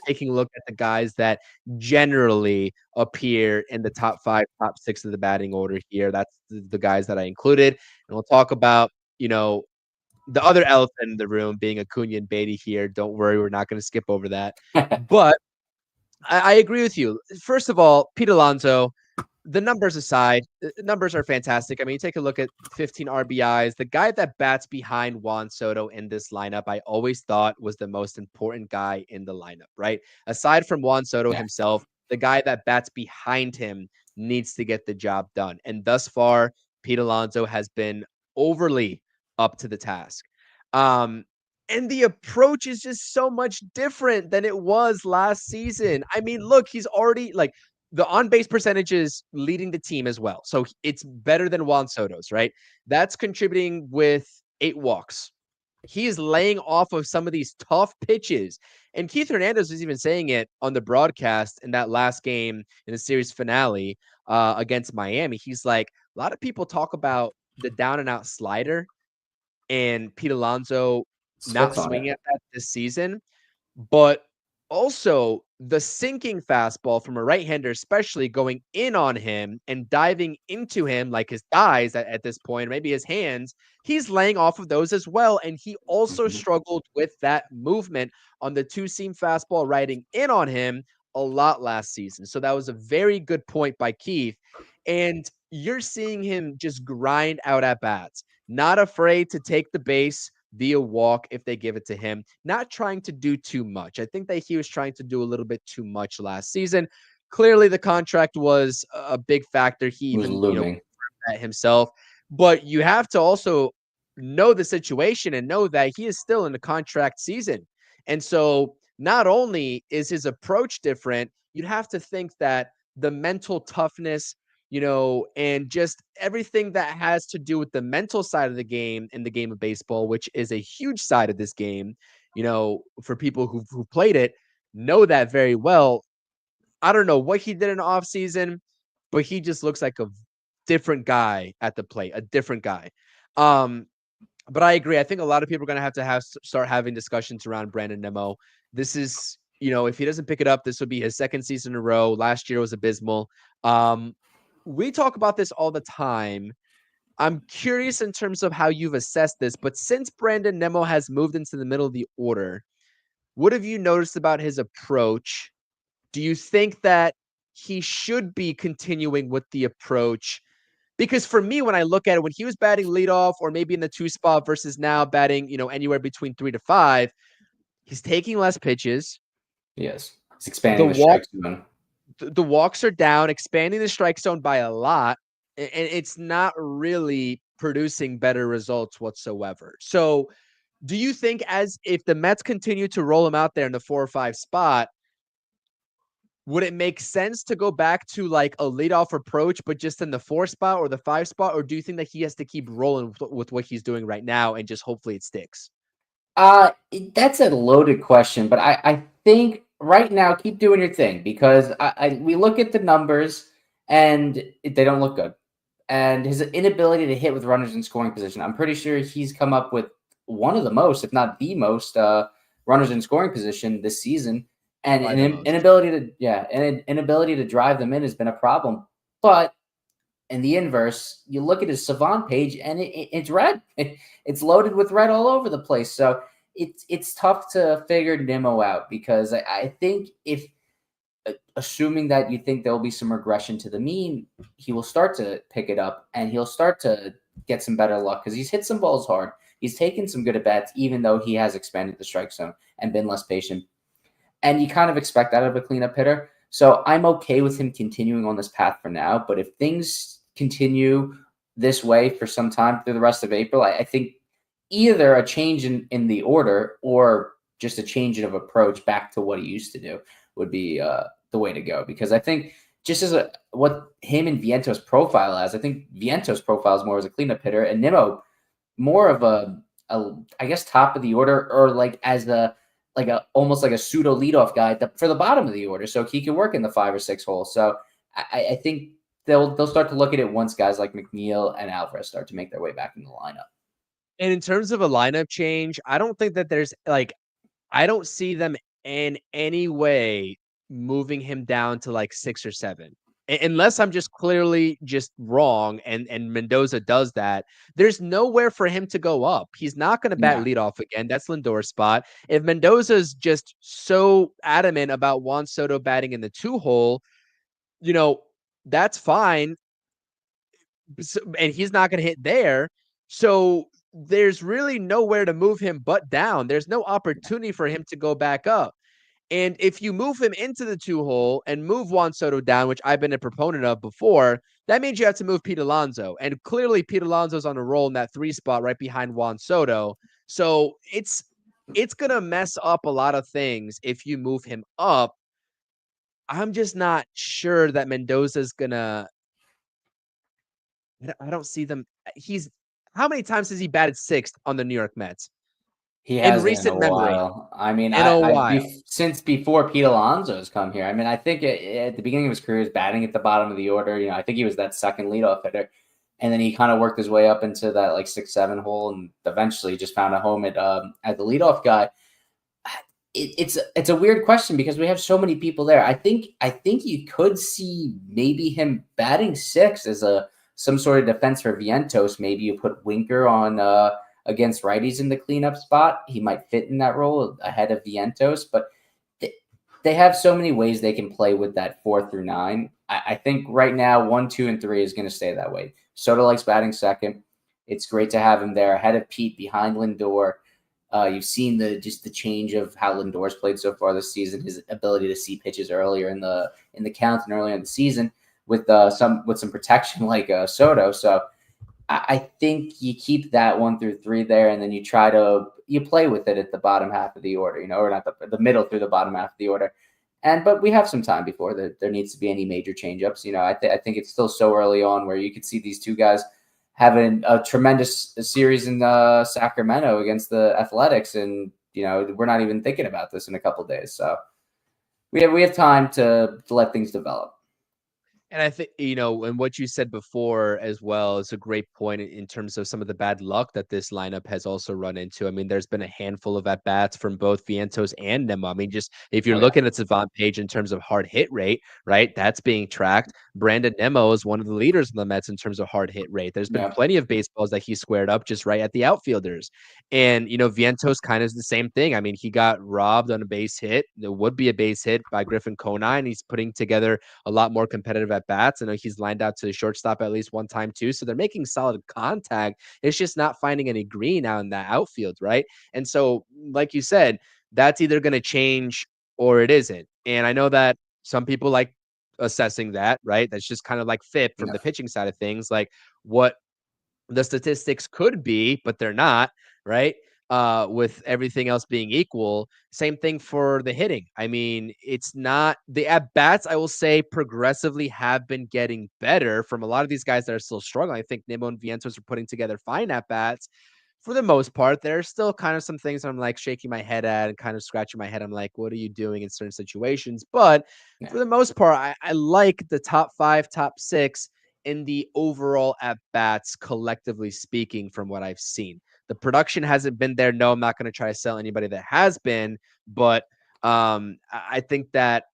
taking a look at the guys that generally appear in the top 5, top 6 of the batting order here. That's the guys that I included. And we'll talk about, the other elephant in the room being Acuna and Beatty here. Don't worry, we're not going to skip over that. But I agree with you. First of all, Pete Alonso, the numbers aside, the numbers are fantastic. I mean, take a look at 15 RBIs. The guy that bats behind Juan Soto in this lineup, I always thought was the most important guy in the lineup, right? Aside from Juan Soto himself, the guy that bats behind him needs to get the job done. And thus far, Pete Alonso has been overly up to the task. And the approach is just so much different than it was last season. I mean, look, he's already like the on-base percentage is leading the team as well. So it's better than Juan Soto's, right? That's contributing with 8 walks. He is laying off of some of these tough pitches. And Keith Hernandez was even saying it on the broadcast in that last game in the series finale against Miami. He's like, a lot of people talk about the down and out slider, and Pete Alonso not Splits on swinging it. at that this season, but also the sinking fastball from a right-hander, especially going in on him and diving into him like his thighs at this point, maybe his hands, he's laying off of those as well. And he also Mhm. struggled with that movement on the two-seam fastball riding in on him a lot last season. So that was a very good point by Keith. And you're seeing him just grind out at bats, not afraid to take the base via walk if they give it to him, not trying to do too much. I think that he was trying to do a little bit too much last season. Clearly, the contract was a big factor. He It was even, looming. that himself. But you have to also know the situation and know that he is still in the contract season. And so not only is his approach different, you'd have to think that the mental toughness, and just everything that has to do with the mental side of the game in the game of baseball, which is a huge side of this game, for people who played it, know that very well. I don't know what he did in the offseason, but he just looks like a different guy at the plate, a different guy. But I agree. I think a lot of people are going to have start having discussions around Brandon Nimmo. This is, if he doesn't pick it up, this would be his second season in a row. Last year was abysmal. We talk about this all the time. I'm curious in terms of how you've assessed this, but since Brandon Nimmo has moved into the middle of the order, what have you noticed about his approach? Do you think that he should be continuing with the approach? Because for me, when I look at it, when he was batting leadoff or maybe in the two spot versus now batting, anywhere between 3 to 5, he's taking less pitches. Yes. It's The expanding the walk strike zone. the walks are down, expanding the strike zone by a lot, and it's not really producing better results whatsoever. So, do you think as if the Mets continue to roll him out there in the 4 or 5 spot, would it make sense to go back to like a leadoff approach, but just in the 4 spot or the 5 spot? Or do you think that he has to keep rolling with what he's doing right now and just hopefully it sticks? That's a loaded question, but I think right now keep doing your thing because we look at the numbers and they don't look good. And his inability to hit with runners in scoring position, I'm pretty sure he's come up with one of the most, if not the most, runners in scoring position this season. And By an the most. inability to, an inability to drive them in has been a problem. But in the inverse, you look at his Savant page and it's red. It's loaded with red all over the place. So it's tough to figure Nimmo out because I think if assuming that you think there'll be some regression to the mean, he will start to pick it up and he'll start to get some better luck because he's hit some balls hard. He's taken some good at bats, even though he has expanded the strike zone and been less patient. And you kind of expect that of a cleanup hitter. So I'm okay with him continuing on this path for now. But if things continue this way for some time through the rest of April, I think either a change in the order or just a change of approach back to what he used to do would be the way to go. Because I think just as what him and Vientos profile as, I think Vientos profile is more as a cleanup hitter and Nimmo more of a I guess top of the order or like as a almost like a pseudo leadoff guy for the bottom of the order, so he can work in the 5 or 6 hole. So I think they'll start to look at it once guys like McNeil and Alvarez start to make their way back in the lineup. And in terms of a lineup change, I don't think that there's I don't see them in any way moving him down to like 6 or 7. Unless I'm just clearly just wrong and Mendoza does that, there's nowhere for him to go up. He's not going to bat No. leadoff again. That's Lindor's spot. If Mendoza's just so adamant about Juan Soto batting in the 2 hole, that's fine. And he's not going to hit there. So there's really nowhere to move him but down. There's no opportunity for him to go back up. And if you move him into the 2 hole and move Juan Soto down, which I've been a proponent of before, that means you have to move Pete Alonso. And clearly Pete Alonso's on a roll in that 3 spot right behind Juan Soto. So it's going to mess up a lot of things if you move him up. I'm just not sure that Mendoza's going to I don't see them. How many times has he batted 6th on the New York Mets He in hasn't in a recent memory? while. I mean, In a while. since before Pete Alonso's come here. I mean, I think at the beginning of his career, he was batting at the bottom of the order. I think he was that second leadoff hitter. and then he kind of worked his way up into that like 6-7 hole, and eventually just found a home at the leadoff guy. It's a weird question because we have so many people there. I think you could see maybe him batting 6 as some sort of defense for Vientos. Maybe you put Winker on against righties in the cleanup spot. He might fit in that role ahead of Vientos, but they have so many ways they can play with that 4 through 9. I think right now 1, 2, and 3 is going to stay that way. Soto likes batting second. It's great to have him there ahead of Pete, behind Lindor. You've seen the change of how Lindor's played so far this season, his ability to see pitches earlier in the count and earlier in the season with some protection like Soto. So I think you keep that 1 through 3 there, and then you play with it at the bottom half of the order, or not the middle through the bottom half of the order. But we have some time before there needs to be any major changeups. I think it's still so early on where you could see these two guys having a tremendous series in Sacramento against the Athletics, and we're not even thinking about this in a couple of days. So we have time to let things develop. And I think, and what you said before as well is a great point in terms of some of the bad luck that this lineup has also run into. I mean, there's been a handful of at-bats from both Vientos and Nimmo. I mean, just if you're looking at Savant page in terms of hard hit rate, right, that's being tracked. Brandon Nimmo is one of the leaders in the Mets in terms of hard hit rate. There's been plenty of baseballs that he squared up just right at the outfielders. And, Vientos kind of is the same thing. I mean, he got robbed on a base hit. There would be a base hit by Griffin Conine. He's putting together a lot more competitive at bats. I know he's lined out to the shortstop at least one time too. So they're making solid contact. It's just not finding any green out in that outfield, right? And so, like you said, that's either going to change or it isn't. And I know that some people like assessing that, right? That's just kind of like FIP from the pitching side of things, like what the statistics could be, but they're not, right? With everything else being equal. Same thing for the hitting. I mean, it's not the at-bats, I will say, progressively have been getting better from a lot of these guys that are still struggling. I think Nimmo and Vientos are putting together fine at-bats. For the most part, there's still kind of some things I'm like shaking my head at and kind of scratching my head. I'm like, what are you doing in certain situations? But for the most part, I like the top 5, top 6 in the overall at-bats, collectively speaking, from what I've seen. The production hasn't been there. No, I'm not going to try to sell anybody that has been, but I think that,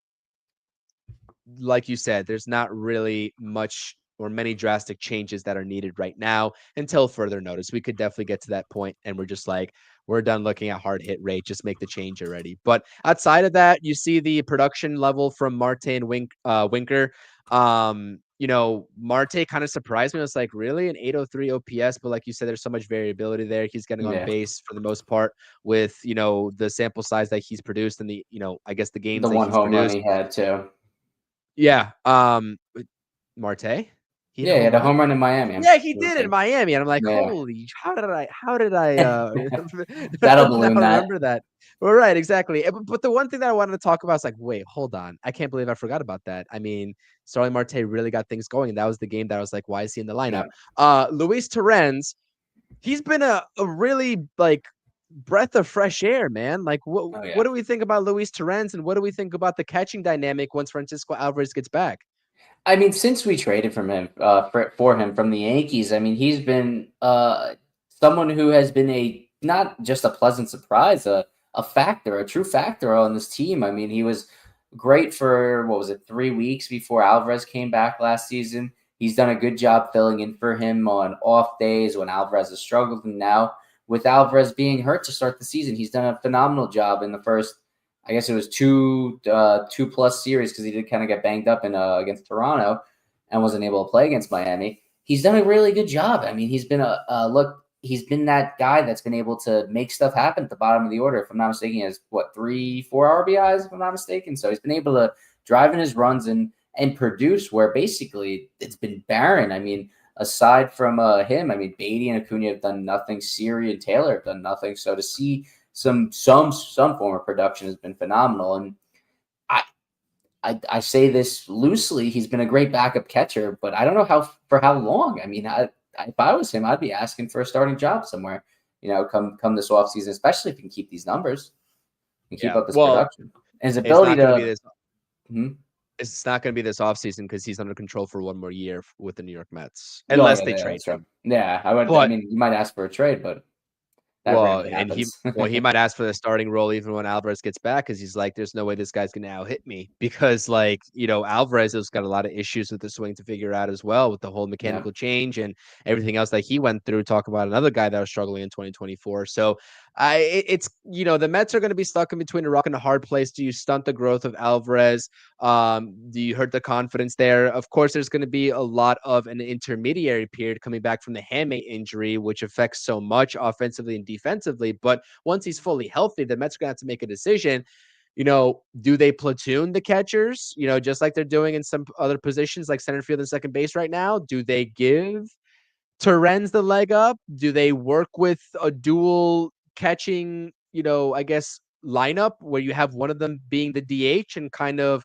like you said, there's not really much or many drastic changes that are needed right now until further notice. We could definitely get to that point and we're just like, we're done looking at hard hit rate. Just make the change already. But outside of that, you see the production level from Marte and Winker. Marte kind of surprised me. I was like, really? An 803 OPS? But like you said, there's so much variability there. He's getting on base for the most part with, the sample size that he's produced and the, I guess the games the that one he's home produced. run he had too. Yeah. Marte? He had a home run in Miami. Yeah, he did in Miami. And I'm like, holy, how did I that'll balloon remember that? Well, right, exactly. But the one thing that I wanted to talk about is like, wait, hold on. I can't believe I forgot about that. I mean, Starling Marte really got things going. And that was the game that I was like, why is he in the lineup? Luis Torrens, he's been a really like breath of fresh air, man. Like what do we think about Luis Torrens and what do we think about the catching dynamic once Francisco Alvarez gets back? I mean, since we traded from him for him from the Yankees, I mean, he's been someone who has been not just a pleasant surprise, a true factor on this team. I mean, he was great for 3 weeks before Alvarez came back last season. He's done a good job filling in for him on off days when Alvarez has struggled, and now with Alvarez being hurt to start the season, he's done a phenomenal job in the first. I guess it was two plus series because he did kind of get banged up in against Toronto and wasn't able to play against Miami. He's done a really good job. I mean, he's been he's been that guy that's been able to make stuff happen at the bottom of the order. If I'm not mistaken, he has 3-4 RBIs, if I'm not mistaken. So he's been able to drive in his runs and produce where basically it's been barren. I mean, aside from him, I mean, Beatty and Acuna have done nothing. Siri and Taylor have done nothing. So to see some form of production has been phenomenal. And I say this loosely, he's been a great backup catcher, but I don't know for how long. I mean, if I was him, I'd be asking for a starting job somewhere, come this offseason, especially if he can keep these numbers and keep up this production. And his ability to It's not going to be this offseason because he's under control for one more year with the New York Mets, Oh, unless yeah, they yeah, trade that's right. him. Yeah, I would. I But mean, you might ask for a trade, but that well, rarely and happens. he might ask for the starting role even when Alvarez gets back because he's like, there's no way this guy's gonna out hit me because like Alvarez has got a lot of issues with the swing to figure out as well with the whole Yeah. mechanical change and everything else that he went through. Talk about another guy that was struggling in 2024. So it's the Mets are going to be stuck in between a rock and a hard place. Do you stunt the growth of Alvarez? Do you hurt the confidence there? Of course, there's going to be a lot of an intermediary period coming back from the hamate injury, which affects so much offensively and defensively. But once he's fully healthy, the Mets are going to have to make a decision. Do they platoon the catchers, just like they're doing in some other positions like center field and second base right now? Do they give Terens the leg up? Do they work with a dual catching, I guess, lineup where you have one of them being the DH and kind of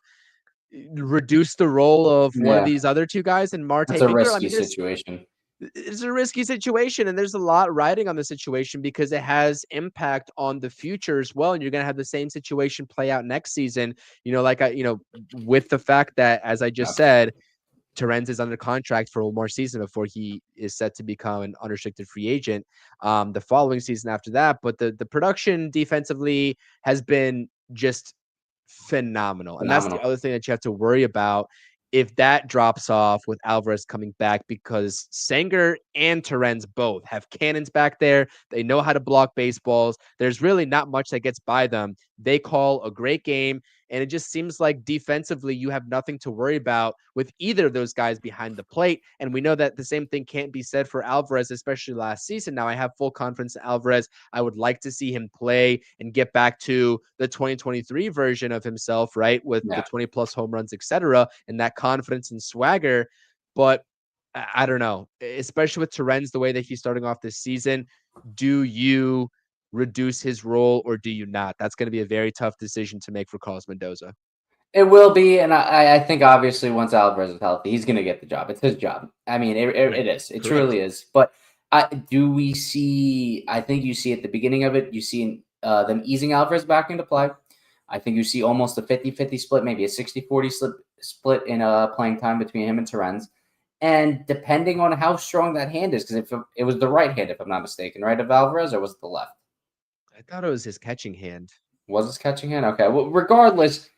reduce the role of one of Yeah, these other two guys and Marte that's a Mingo? I risky mean, situation. it's a risky situation and there's a lot riding on the situation because it has impact on the future as well. And you're going to have the same situation play out next season, with the fact that, as I just Yeah. said, Terens is under contract for one more season before he is set to become an unrestricted free agent the following season after that. But the production defensively has been just phenomenal. And that's the Phenomenal. other thing that you have to worry about if that drops off with Alvarez coming back, because Sanger and Terens both have cannons back there. They know how to block baseballs. There's really not much that gets by them. They call a great game. And it just seems like defensively, you have nothing to worry about with either of those guys behind the plate. And we know that the same thing can't be said for Alvarez, especially last season. Now, I have full confidence in Alvarez. I would like to see him play and get back to the 2023 version of himself, right? With the Yeah. 20 plus home runs, etc., and that confidence and swagger. But I don't know, especially with Terens, the way that he's starting off this season. Do you reduce his role or do you not? That's going to be a very tough decision to make for Carlos Mendoza. It will be, and I think obviously once Alvarez is healthy, he's going to get the job. It's his job. I mean, it is. It Correct. truly is. But do we see? I think you see at the beginning of it, you see them easing Alvarez back into play. I think you see almost a 50-50 split, maybe a 60-40 split in playing time between him and Terens. And depending on how strong that hand is, because if it was the right hand, if I'm not mistaken, right, of Alvarez, or was it the left? I thought it was his catching hand. Was his catching hand? Okay. Well, regardless,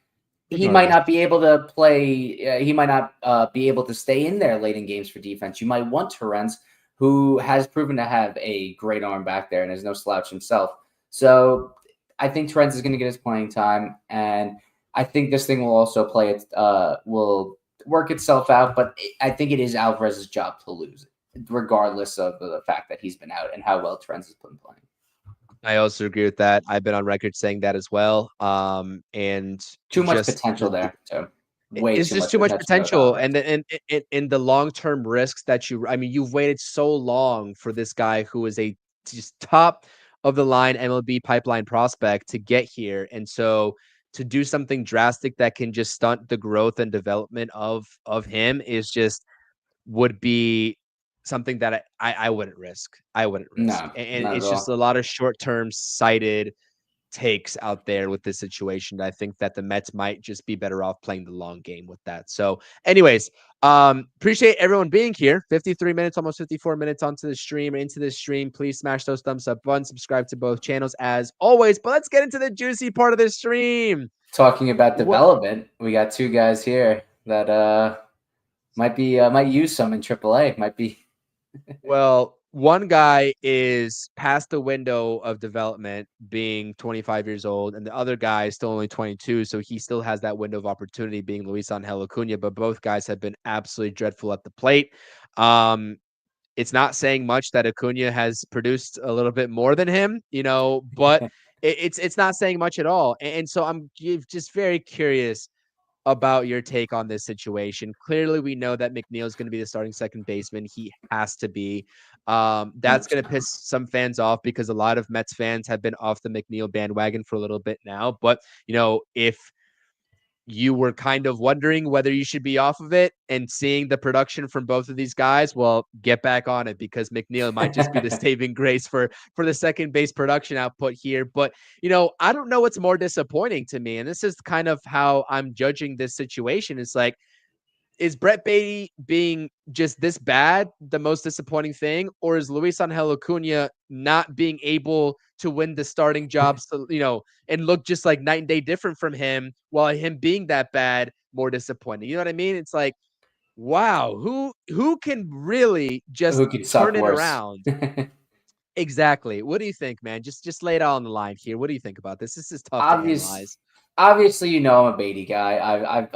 he might not be able to play. He might not be able to stay in there late in games for defense. You might want Terens, who has proven to have a great arm back there and is no slouch himself. So I think Terens is going to get his playing time, and I think this thing will also play it. Will work itself out. But I think it is Alvarez's job to lose, regardless of the fact that he's been out and how well Terens has been playing. I also agree with that. I've been on record saying that as well. And too much potential there. So it's just too much potential. And in the long-term risks that you've waited so long for this guy who is a just top of the line MLB pipeline prospect to get here. And so to do something drastic that can just stunt the growth and development of him is just would be something that I wouldn't risk. I wouldn't risk. No, And not at it's just all. a lot of short-term sighted takes out there with this situation. I think that the Mets might just be better off playing the long game with that. So anyways, appreciate everyone being here. 53 minutes, almost 54 minutes into the stream. Please smash those thumbs up buttons, subscribe to both channels as always. But let's get into the juicy part of the stream. Talking about development, we got two guys here that might use some in AAA. Might be. Well, one guy is past the window of development, being 25 years old, and the other guy is still only 22, so he still has that window of opportunity, being Luis Angel Acuna. But both guys have been absolutely dreadful at the plate. It's not saying much that Acuna has produced a little bit more than him, but it's not saying much at all. And so I'm just very curious about your take on this situation. Clearly, we know that McNeil is going to be the starting second baseman. He has to be. That's going to piss some fans off because a lot of Mets fans have been off the McNeil bandwagon for a little bit now. But, if you were kind of wondering whether you should be off of it, and seeing the production from both of these guys, well, get back on it, because McNeil might just be the saving grace for the second base production output here. But, I don't know what's more disappointing to me. And this is kind of how I'm judging this situation. It's like, is Brett Baty being just this bad the most disappointing thing, or is Luis Angel Acuna not being able to win the starting jobs, and look just like night and day different from him, while him being that bad more disappointing? You know what I mean? It's like, wow, who can really just Who could turn suck it worse? around? Exactly. What do you think, man? Just lay it out on the line here. What do you think about this? This is tough to Obvious, analyze. obviously, I'm a Beatty guy.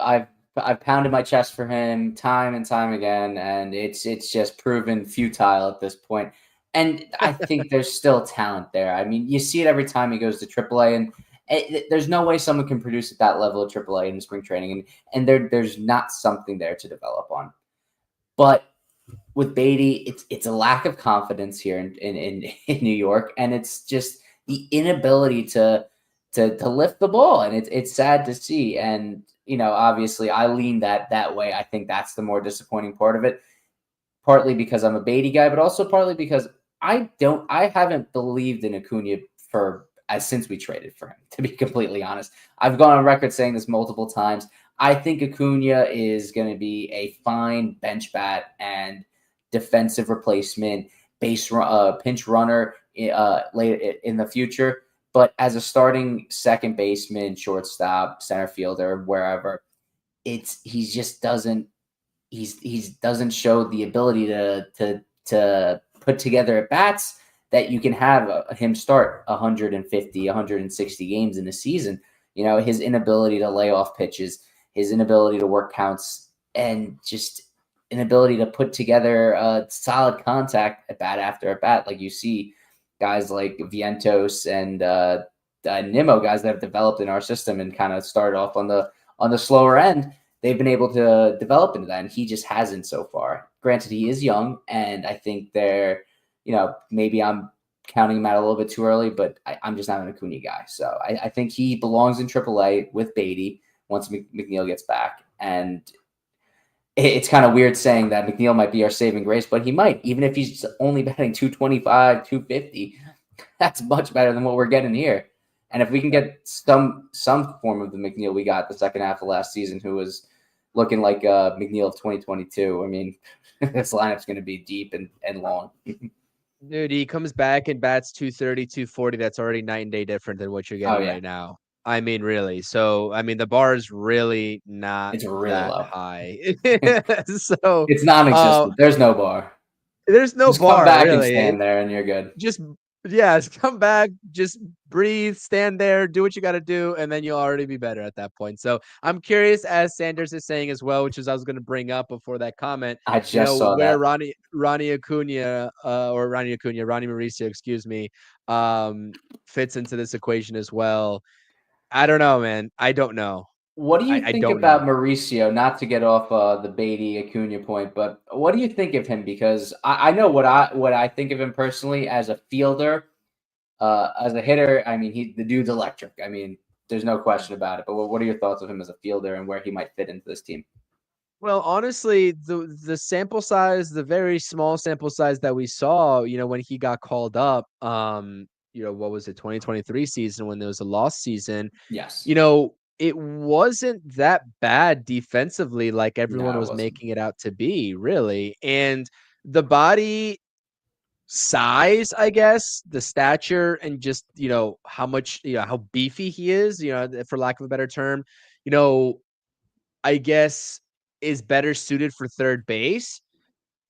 I've pounded my chest for him time and time again, and it's just proven futile at this point. And I think there's still talent there. I mean, you see it every time he goes to AAA, and there's no way someone can produce at that level of AAA in spring training, and there's not something there to develop on. But with Beatty, it's a lack of confidence here in New York, and it's just the inability to lift the ball, and it's sad to see. And obviously, I lean that way. I think that's the more disappointing part of it. Partly because I'm a Beatty guy, but also partly because I haven't believed in Acuna since we traded for him. To be completely honest, I've gone on record saying this multiple times. I think Acuna is going to be a fine bench bat and defensive replacement, pinch runner later in the future. But as a starting second baseman, shortstop, center fielder, wherever, he just doesn't show the ability to put together at bats that you can have him start 150, 160 games in a season. His inability to lay off pitches, his inability to work counts, and just inability to put together solid contact at bat after at bat. Like you see guys like Vientos and Nimmo, guys that have developed in our system and kind of started off on the slower end. They've been able to develop into that, and he just hasn't so far. Granted, he is young, and I think maybe I'm counting him out a little bit too early, but I'm just not an Acuna guy. So I think he belongs in AAA with Beatty once McNeil gets back. And it's kind of weird saying that McNeil might be our saving grace, but he might, even if he's only batting 225, 250. That's much better than what we're getting here. And if we can get some form of the McNeil we got the second half of last season, who was looking like McNeil of 2022, I mean, this lineup's going to be deep and long. Dude, he comes back and bats 230, 240. That's already night and day different than what you're getting right now. I mean, really. So, I mean, the bar is really not it's really that low. High. So it's non-existent. There's no bar. There's no just bar. Come back really. and stand there, and you're good. Just come back, just breathe, stand there, do what you got to do, and then you'll already be better at that point. So I'm curious, as Sanders is saying as well, which is I was going to bring up before that comment. I just saw where that. Ronnie Mauricio, excuse me, fits into this equation as well. I don't know, man. I don't know. What do you think about Mauricio? Not to get off the Beatty Acuna point, but what do you think of him? Because I know what I think of him personally as a fielder, as a hitter. I mean, the dude's electric. I mean, there's no question about it. But what are your thoughts of him as a fielder and where he might fit into this team? Well, honestly, the sample size, the very small sample size that we saw, when he got called up, what was it, 2023 season, when there was a lost season? Yes. It wasn't that bad defensively like everyone was making it out to be, really. And the body size, I guess, the stature, and just, how much, how beefy he is, for lack of a better term, I guess is better suited for third base.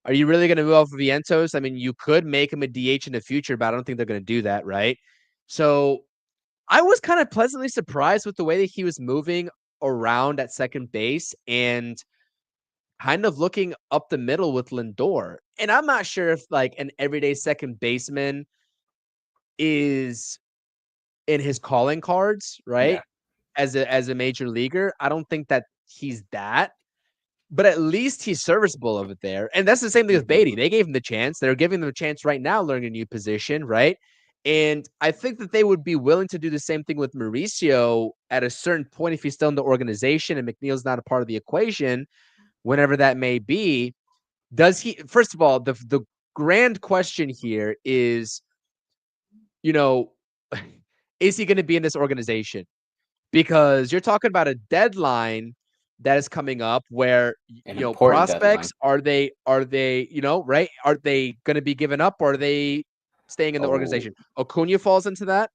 Are you really going to move off of Vientos? I mean, you could make him a DH in the future, but I don't think they're going to do that, right? So I was kind of pleasantly surprised with the way that he was moving around at second base and kind of looking up the middle with Lindor. And I'm not sure if like an everyday second baseman is in his calling cards, right? Yeah. As a major leaguer. I don't think that he's that, but at least he's serviceable over there. And that's the same thing with Beatty. They gave him the chance. They're giving him a chance right now, learning a new position, right? And I think that they would be willing to do the same thing with Mauricio at a certain point if he's still in the organization and McNeil's not a part of the equation, whenever that may be. Does he, first of all, the grand question here is, you know, is he going to be in this organization? Because you're talking about a deadline that is coming up where, An you know, important deadline. prospects, you know, right? Are they going to be given up or are they staying in the Oh, organization? Acuna falls into that.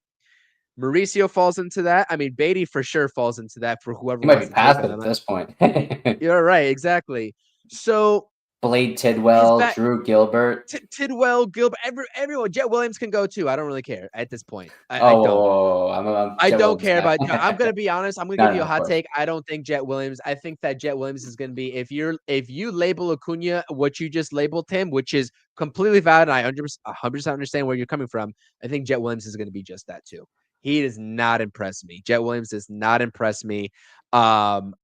Mauricio falls into that. I mean, Beatty for sure falls into that for whoever he might be wants to take past him. it at this point. You're right, exactly. So Blade his Tidwell, back, Drew Gilbert. Tidwell, Gilbert, everyone. Jet Williams can go too. I don't really care at this point. I Oh, don't. I'm I Jet don't Williams care guy. about. I'm gonna be honest. I'm gonna No, give you no, a of hot course. take. I don't think Jet Williams. I think that Jet Williams is gonna be if you label Acuna what you just labeled him, which is completely valid. And I 100% understand where you're coming from. I think Jet Williams is gonna be just that too. He does not impress me. Jet Williams does not impress me. Um,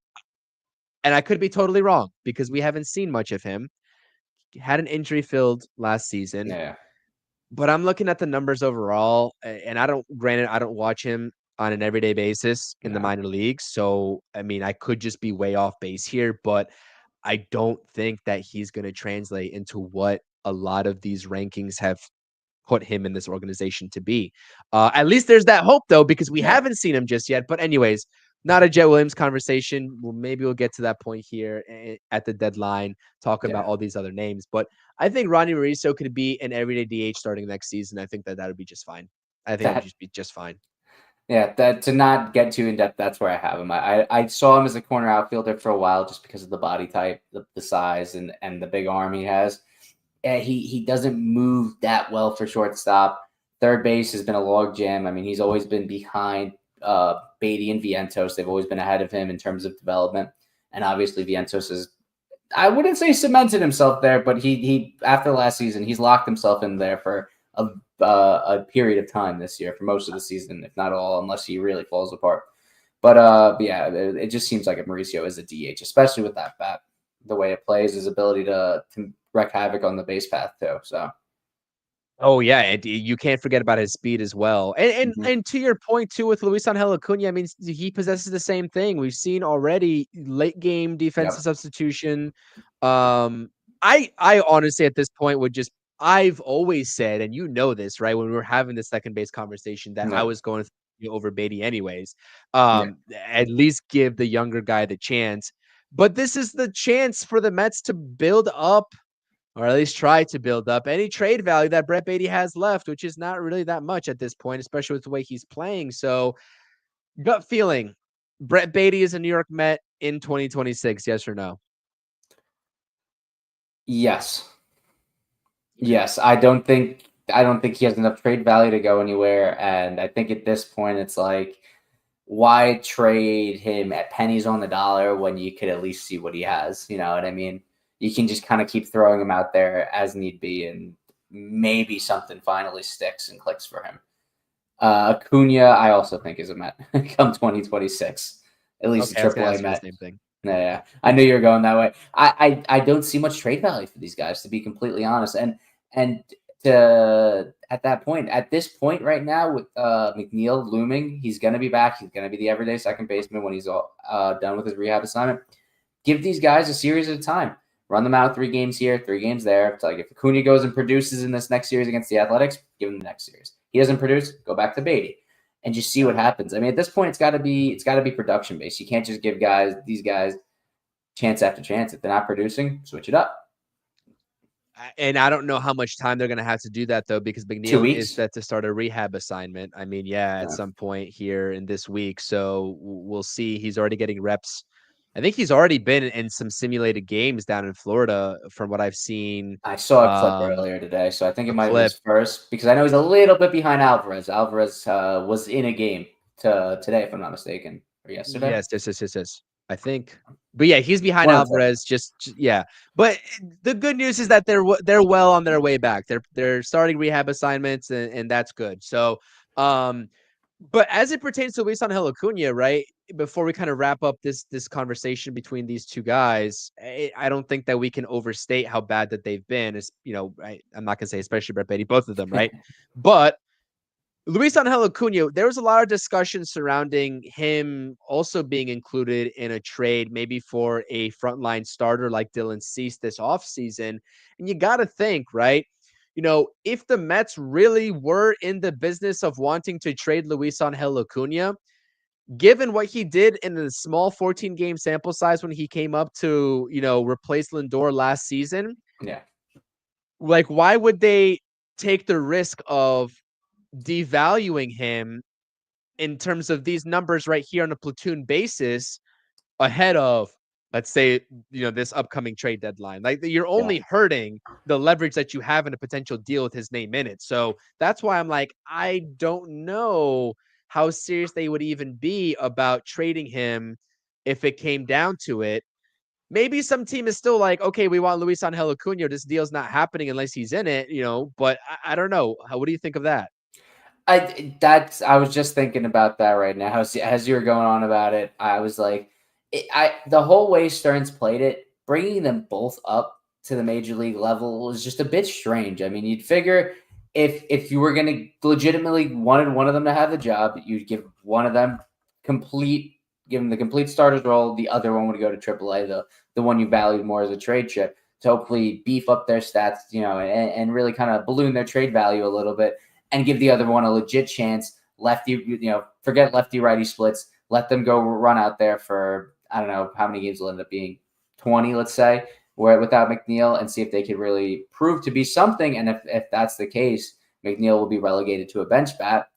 and I could be totally wrong because we haven't seen much of him. He had an injury filled last season. Yeah, But I'm looking at the numbers overall, and granted, I don't watch him on an everyday basis in the no. minor leagues. So, I mean, I could just be way off base here, but I don't think that he's going to translate into what a lot of these rankings have put him in this organization to be. At least there's that hope, though, because we Yeah. haven't seen him just yet. But, anyways, not a Jet Williams conversation. Well, maybe we'll get to that point here at the deadline, talking about Yeah. all these other names. But I think Ronnie Mauricio could be an everyday DH starting next season. I think that would be just fine. I think that would That just be just fine. Yeah, that to not get too in depth, that's where I have him. I saw him as a corner outfielder for a while just because of the body type, the size, and the big arm he has. And he doesn't move that well for shortstop. Third base has been a log jam. I mean, he's always been behind Beatty and Vientos. They've always been ahead of him in terms of development. And obviously Vientos is, I wouldn't say cemented himself there, but he after last season, he's locked himself in there for a period of time this year for most of the season, if not all, unless he really falls apart. But yeah, it just seems like a Mauricio is a DH, especially with that bat, the way it plays, his ability to wreak havoc on the base path too. So Oh yeah, and you can't forget about his speed as well. And and mhm. and to your point too with Luis Angel Acuna, I mean he possesses the same thing. We've seen already late game defensive Yep. substitution. I honestly at this point would just I've always said, and you know this, right? When we were having the second base conversation, that I Yep. was going over Beatty anyways. Yeah. At least give the younger guy the chance. But this is the chance for the Mets to build up or at least try to build up any trade value that Brett Beatty has left, which is not really that much at this point, especially with the way he's playing. So, gut feeling, Brett Beatty is a New York Met in 2026, yes or no? Yes. Okay. Yes. I don't think he has enough trade value to go anywhere. And I think at this point it's like, why trade him at pennies on the dollar when you could at least see what he has? You know what I mean? You can just kind of keep throwing him out there as need be, and maybe something finally sticks and clicks for him. Acuna, I also think is a Met come 2026, at least a Okay, I was gonna AAA ask you the Met. same thing. Yeah, I knew you were going that way. I don't see much trade value for these guys, to be completely honest. And to at that point, at this point right now, with McNeil looming, he's going to be back. He's going to be the everyday second baseman when he's all done with his rehab assignment. Give these guys a series at a time. Run them out 3 games here, 3 games there. It's like if Acuna goes and produces in this next series against the Athletics, give him the next series. He doesn't produce, go back to Beatty and just see what happens. I mean, at this point, it's got to be production based. You can't just give these guys chance after chance. If they're not producing, switch it up. And I don't know how much time they're going to have to do that, though, because 2 McNeil is weeks. set to start a rehab assignment. I mean, yeah, at Yeah. some point here in this week. So we'll see. He's already getting reps. I think he's already been in some simulated games down in Florida from what I've seen. I saw a clip Um, earlier today, so I think it a might be clip. his first because I know he's a little bit behind Alvarez. Alvarez was in a game today, if I'm not mistaken, or yesterday. Yes. I think, but yeah, he's behind One of the Alvarez. Yeah, but the good news is that they're well on their way back. They're starting rehab assignments, and that's good. So, but as it pertains to Luis Angel Acuna, right? Before we kind of wrap up this conversation between these two guys, I don't think that we can overstate how bad that they've been. As you know, I'm not gonna say especially Brett Beatty, both of them, right? But Luis Angel Acuna, there was a lot of discussion surrounding him also being included in a trade, maybe for a frontline starter like Dylan Cease this offseason. And you got to think, right? If the Mets really were in the business of wanting to trade Luis Angel Acuna, given what he did in a small 14-game sample size when he came up to, replace Lindor last season, Yeah. like, why would they take the risk of devaluing him in terms of these numbers right here on a platoon basis ahead of, let's say, this upcoming trade deadline? Like, you're Yeah. only hurting the leverage that you have in a potential deal with his name in it. So that's why I'm like, I don't know how serious they would even be about trading him if it came down to it. Maybe some team is still like, okay, we want Luis Angel Acuna. This deal's not happening unless he's in it, but I don't know. What do you think of that? I was just thinking about that right now. As you were going on about it, I was like, the whole way Stearns played it, bringing them both up to the major league level was just a bit strange. I mean, you'd figure if you were going to legitimately wanted one of them to have the job, you'd give one of them give them the complete starter's role. The other one would go to AAA, the one you valued more as a trade chip, to hopefully beef up their stats, and really kind of balloon their trade value a little bit, and give the other one a legit chance. Lefty, forget lefty righty splits. Let them go run out there for, I don't know how many games will end up being, 20, let's say, where without McNeil, and see if they could really prove to be something. And if that's the case, McNeil will be relegated to a bench bat,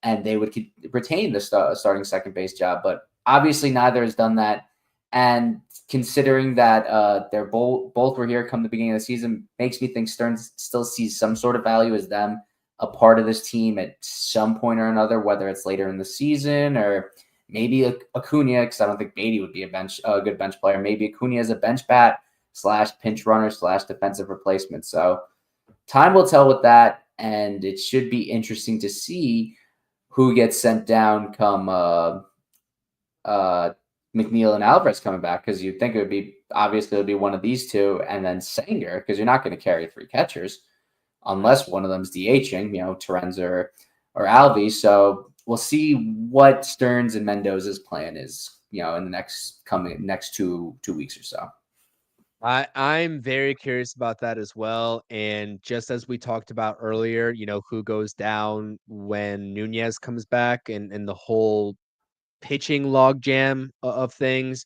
and they would retain the starting second base job. But obviously, neither has done that. And considering that they're both were here come the beginning of the season, makes me think Stearns still sees some sort of value as them a part of this team at some point or another, whether it's later in the season or maybe Acuna, because I don't think Beatty would be a good bench player. Maybe Acuna as a bench bat / pinch runner / defensive replacement. So time will tell with that, and it should be interesting to see who gets sent down come McNeil and Alvarez coming back, because you'd think it would be one of these two and then Sanger, because you're not going to carry three catchers unless one of them's DHing, Torrens or Alvey. So we'll see what Stearns and Mendoza's plan is, in the next two weeks or so. I'm very curious about that as well. And just as we talked about earlier, who goes down when Nunez comes back, and the whole pitching logjam of things,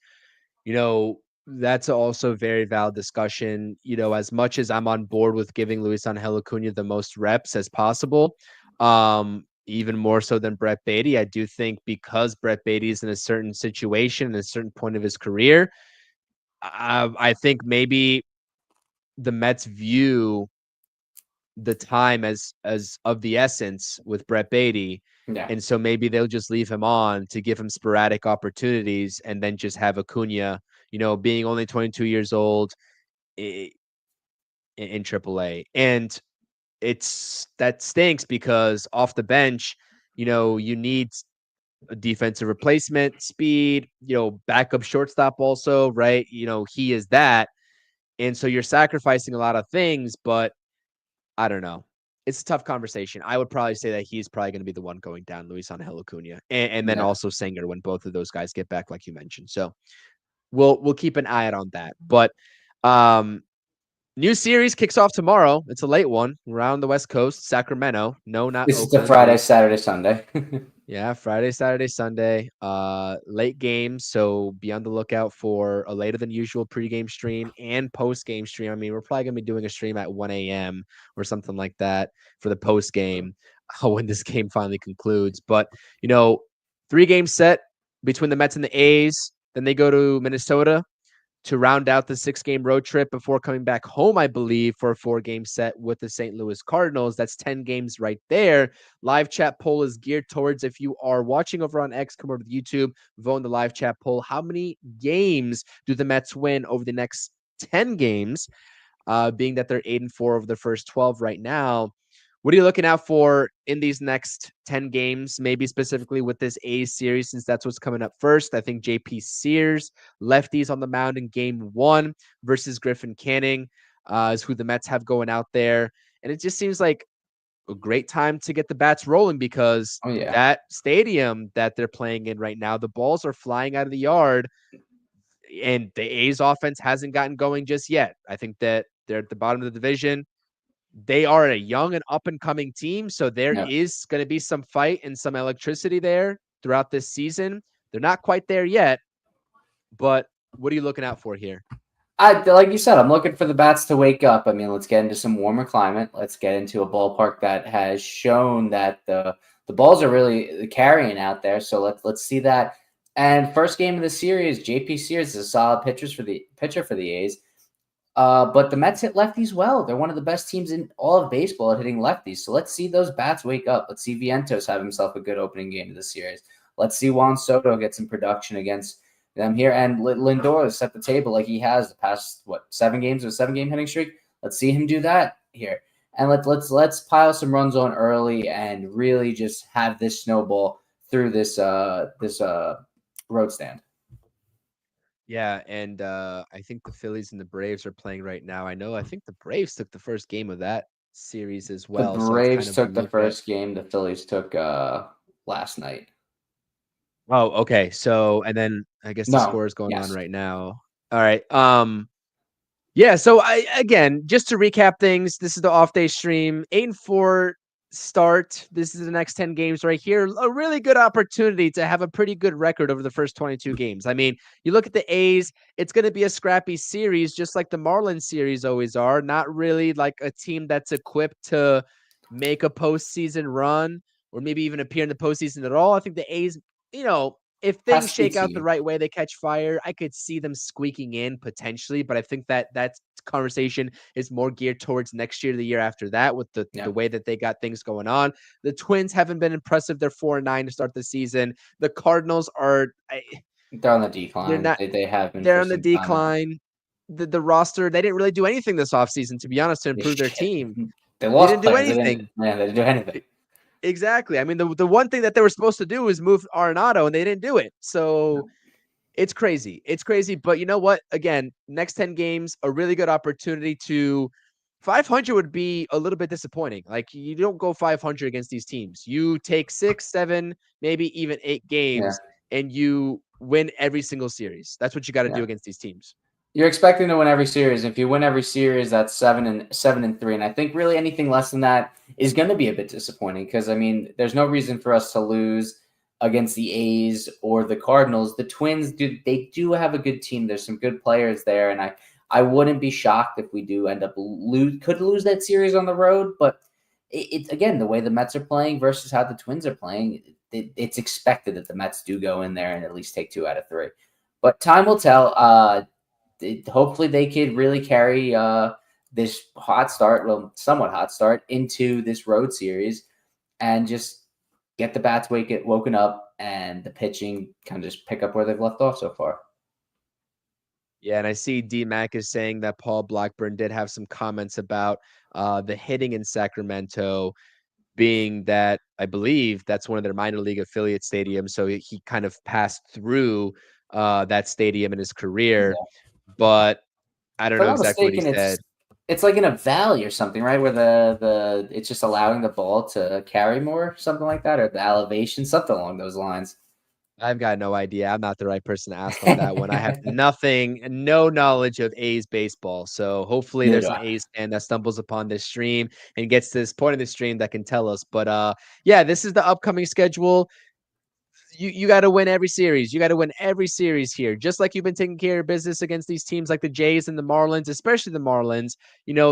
that's also a very valid discussion. As much as I'm on board with giving Luis Angel Acuna the most reps as possible, even more so than Brett Baty, I do think because Brett Baty is in a certain situation, at a certain point of his career, I think maybe the Mets view the time as of the essence with Brett Baty. Yeah. And so maybe they'll just leave him on to give him sporadic opportunities, and then just have Acuna, being only 22 years old in AAA. And that stinks, because off the bench, you need a defensive replacement, speed, backup shortstop also, right? He is that. And so you're sacrificing a lot of things, but I don't know. It's a tough conversation. I would probably say that he's probably going to be the one going down, Luis Angel Acuna, and then also Sanger when both of those guys get back, like you mentioned. So we'll keep an eye out on that. But new series kicks off tomorrow. It's a late one around the West Coast, Sacramento. No, not This Oakland. is the Friday, Saturday, Sunday. Yeah, Friday, Saturday, Sunday. Late games, so be on the lookout for a later than usual pregame stream and post-game stream. I mean, we're probably gonna be doing a stream at 1 a.m. or something like that for the post game when this game finally concludes. But 3-game set between the Mets and the A's. Then they go to Minnesota to round out the 6-game road trip before coming back home, I believe, for a 4-game set with the St. Louis Cardinals. That's 10 games right there. Live chat poll is geared towards, if you are watching over on X, come over to YouTube, vote in the live chat poll. How many games do the Mets win over the next 10 games, being that they're 8-4 over the first 12 right now? What are you looking out for in these next 10 games, maybe specifically with this A's series, since that's what's coming up first? I think JP Sears, lefties on the mound in game 1 versus Griffin Canning, is who the Mets have going out there. And it just seems like a great time to get the bats rolling because Oh yeah. that stadium that they're playing in right now, the balls are flying out of the yard, and the A's offense hasn't gotten going just yet. I think that they're at the bottom of the division. They are a young and up and coming team, so there Yeah. is going to be some fight and some electricity there throughout this season. They're not quite there yet, but what are you looking out for here? Like you said, I'm looking for the bats to wake up. I mean, let's get into some warmer climate. Let's get into a ballpark that has shown that the balls are really carrying out there. So let's see that. And first game of the series, JP Sears is a solid pitcher for the A's. But the Mets hit lefties well. They're one of the best teams in all of baseball at hitting lefties. So let's see those bats wake up. Let's see Vientos have himself a good opening game of the series. Let's see Juan Soto get some production against them here. And Lindor has set the table like he has the past 7 games with a 7-game hitting streak. Let's see him do that here. And let's pile some runs on early and really just have this snowball through this road stand. Yeah, and I think the Phillies and the Braves are playing right now. I think the Braves took the first game of that series as The well. So Braves took the first game. The Phillies took last night. Oh, okay. So, and then I guess the score is going on right now. All right. Yeah. So again, just to recap things, this is the off day stream. 8-4 start. This is the next 10 games right here. A really good opportunity to have a pretty good record over the first 22 games. I mean, you look at the A's, it's going to be a scrappy series, just like the Marlins series always are. Not really like a team that's equipped to make a postseason run or maybe even appear in the postseason at all. I think the A's, if things shake out the right way, they catch fire, I could see them squeaking in potentially, but I think that conversation is more geared towards next year, the year after that, with the way that they got things going on. The Twins haven't been impressive. They're 4-9 to start the season. The Cardinals they're on the decline. They're not. They have been. They're on the decline. The roster, they didn't really do anything this offseason, to be honest, to improve their team. They lost. They didn't do anything. They didn't do anything. Exactly. I mean, the one thing that they were supposed to do was move Arenado, and they didn't do it. So it's crazy. It's crazy. But you know what? Again, next 10 games, a really good opportunity to 500 would be a little bit disappointing. Like, you don't go 500 against these teams. You take 6, 7, maybe even 8 games, and you win every single series. That's what you got to do against these teams. You're expecting to win every series. If you win every series, that's 7-3. And I think really anything less than that is going to be a bit disappointing because, I mean, there's no reason for us to lose against the A's or the Cardinals. The Twins, they do have a good team. There's some good players there. And I wouldn't be shocked if we do end up could lose that series on the road. But it's again, the way the Mets are playing versus how the Twins are playing, it's expected that the Mets do go in there and at least take 2 out of 3. But time will tell. Hopefully they could really carry this somewhat hot start into this road series and just get the bats woken up and the pitching kind of just pick up where they've left off so far. Yeah, and I see D-Mac is saying that Paul Blackburn did have some comments about the hitting in Sacramento, being that I believe that's one of their minor league affiliate stadiums. So he kind of passed through that stadium in his career. Yeah. But I don't know exactly what he said. It's like in a valley or something, right? Where the it's just allowing the ball to carry more, something like that, or the elevation, something along those lines. I've got no idea. I'm not the right person to ask on that one. I have no knowledge of A's baseball. So hopefully there's an A's fan that stumbles upon this stream and gets to this point of the stream that can tell us. But yeah, this is the upcoming schedule. You got to win every series. You got to win every series here. Just like you've been taking care of business against these teams like the Jays and the Marlins, especially the Marlins,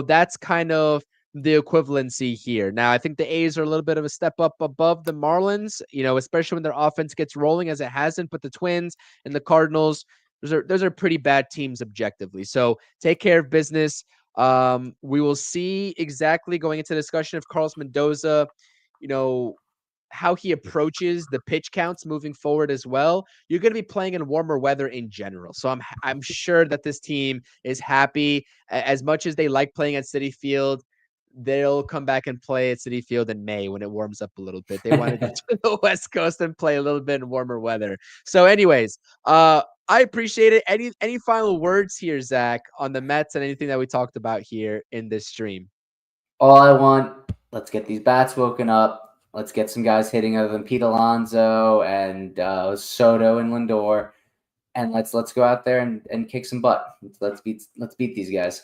that's kind of the equivalency here. Now, I think the A's are a little bit of a step up above the Marlins, especially when their offense gets rolling as it hasn't, but the Twins and the Cardinals, those are pretty bad teams objectively. So take care of business. We will see exactly going into the discussion of Carlos Mendoza, how he approaches the pitch counts moving forward as well. You're going to be playing in warmer weather in general. So I'm sure that this team is happy. As much as they like playing at Citi Field, they'll come back and play at Citi Field in May when it warms up a little bit. They want to get to the West Coast and play a little bit in warmer weather. So anyways, I appreciate it. Any final words here, Zach, on the Mets and anything that we talked about here in this stream? All I want let's get these bats woken up. Let's get some guys hitting other than Pete Alonso and Soto and Lindor, and let's go out there and kick some butt. Let's beat these guys.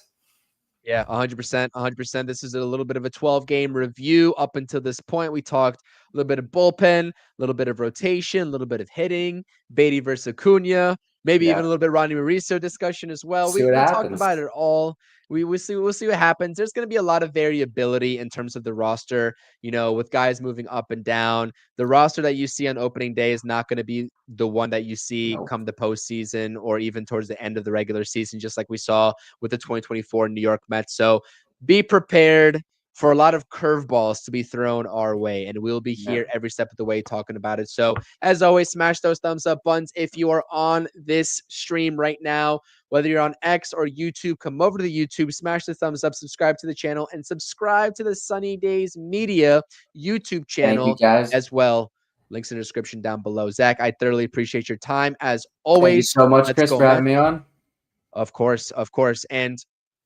Yeah, 100%, 100%. This is a little bit of a 12-game review. Up until this point, we talked a little bit of bullpen, a little bit of rotation, a little bit of hitting, Beatty versus Acuna, maybe even a little bit of Ronnie Mauricio discussion as well. See what we talked happens. about it all. We'll see what happens. There's going to be a lot of variability in terms of the roster, with guys moving up and down. The roster that you see on opening day is not going to be the one that you see come the postseason or even towards the end of the regular season, just like we saw with the 2024 New York Mets. So be prepared for a lot of curveballs to be thrown our way, and we'll be here every step of the way talking about it. So as always, smash those thumbs up buttons. If you are on this stream right now, whether you're on X or YouTube, come over to the YouTube, smash the thumbs up, subscribe to the channel, and subscribe to the Sunny Days Media YouTube channel. Thank you, guys. As well. Links in the description down below. Zach, I thoroughly appreciate your time as always. Thank you so much, Chris, for having me on. Of course. And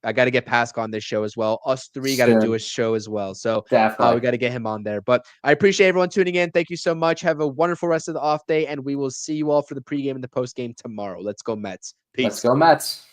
I got to get Pascal on this show as well. Us three got to do a show as well. So we got to get him on there. But I appreciate everyone tuning in. Thank you so much. Have a wonderful rest of the off day, and we will see you all for the pregame and the postgame tomorrow. Let's go Mets. Peace. Let's go Mets.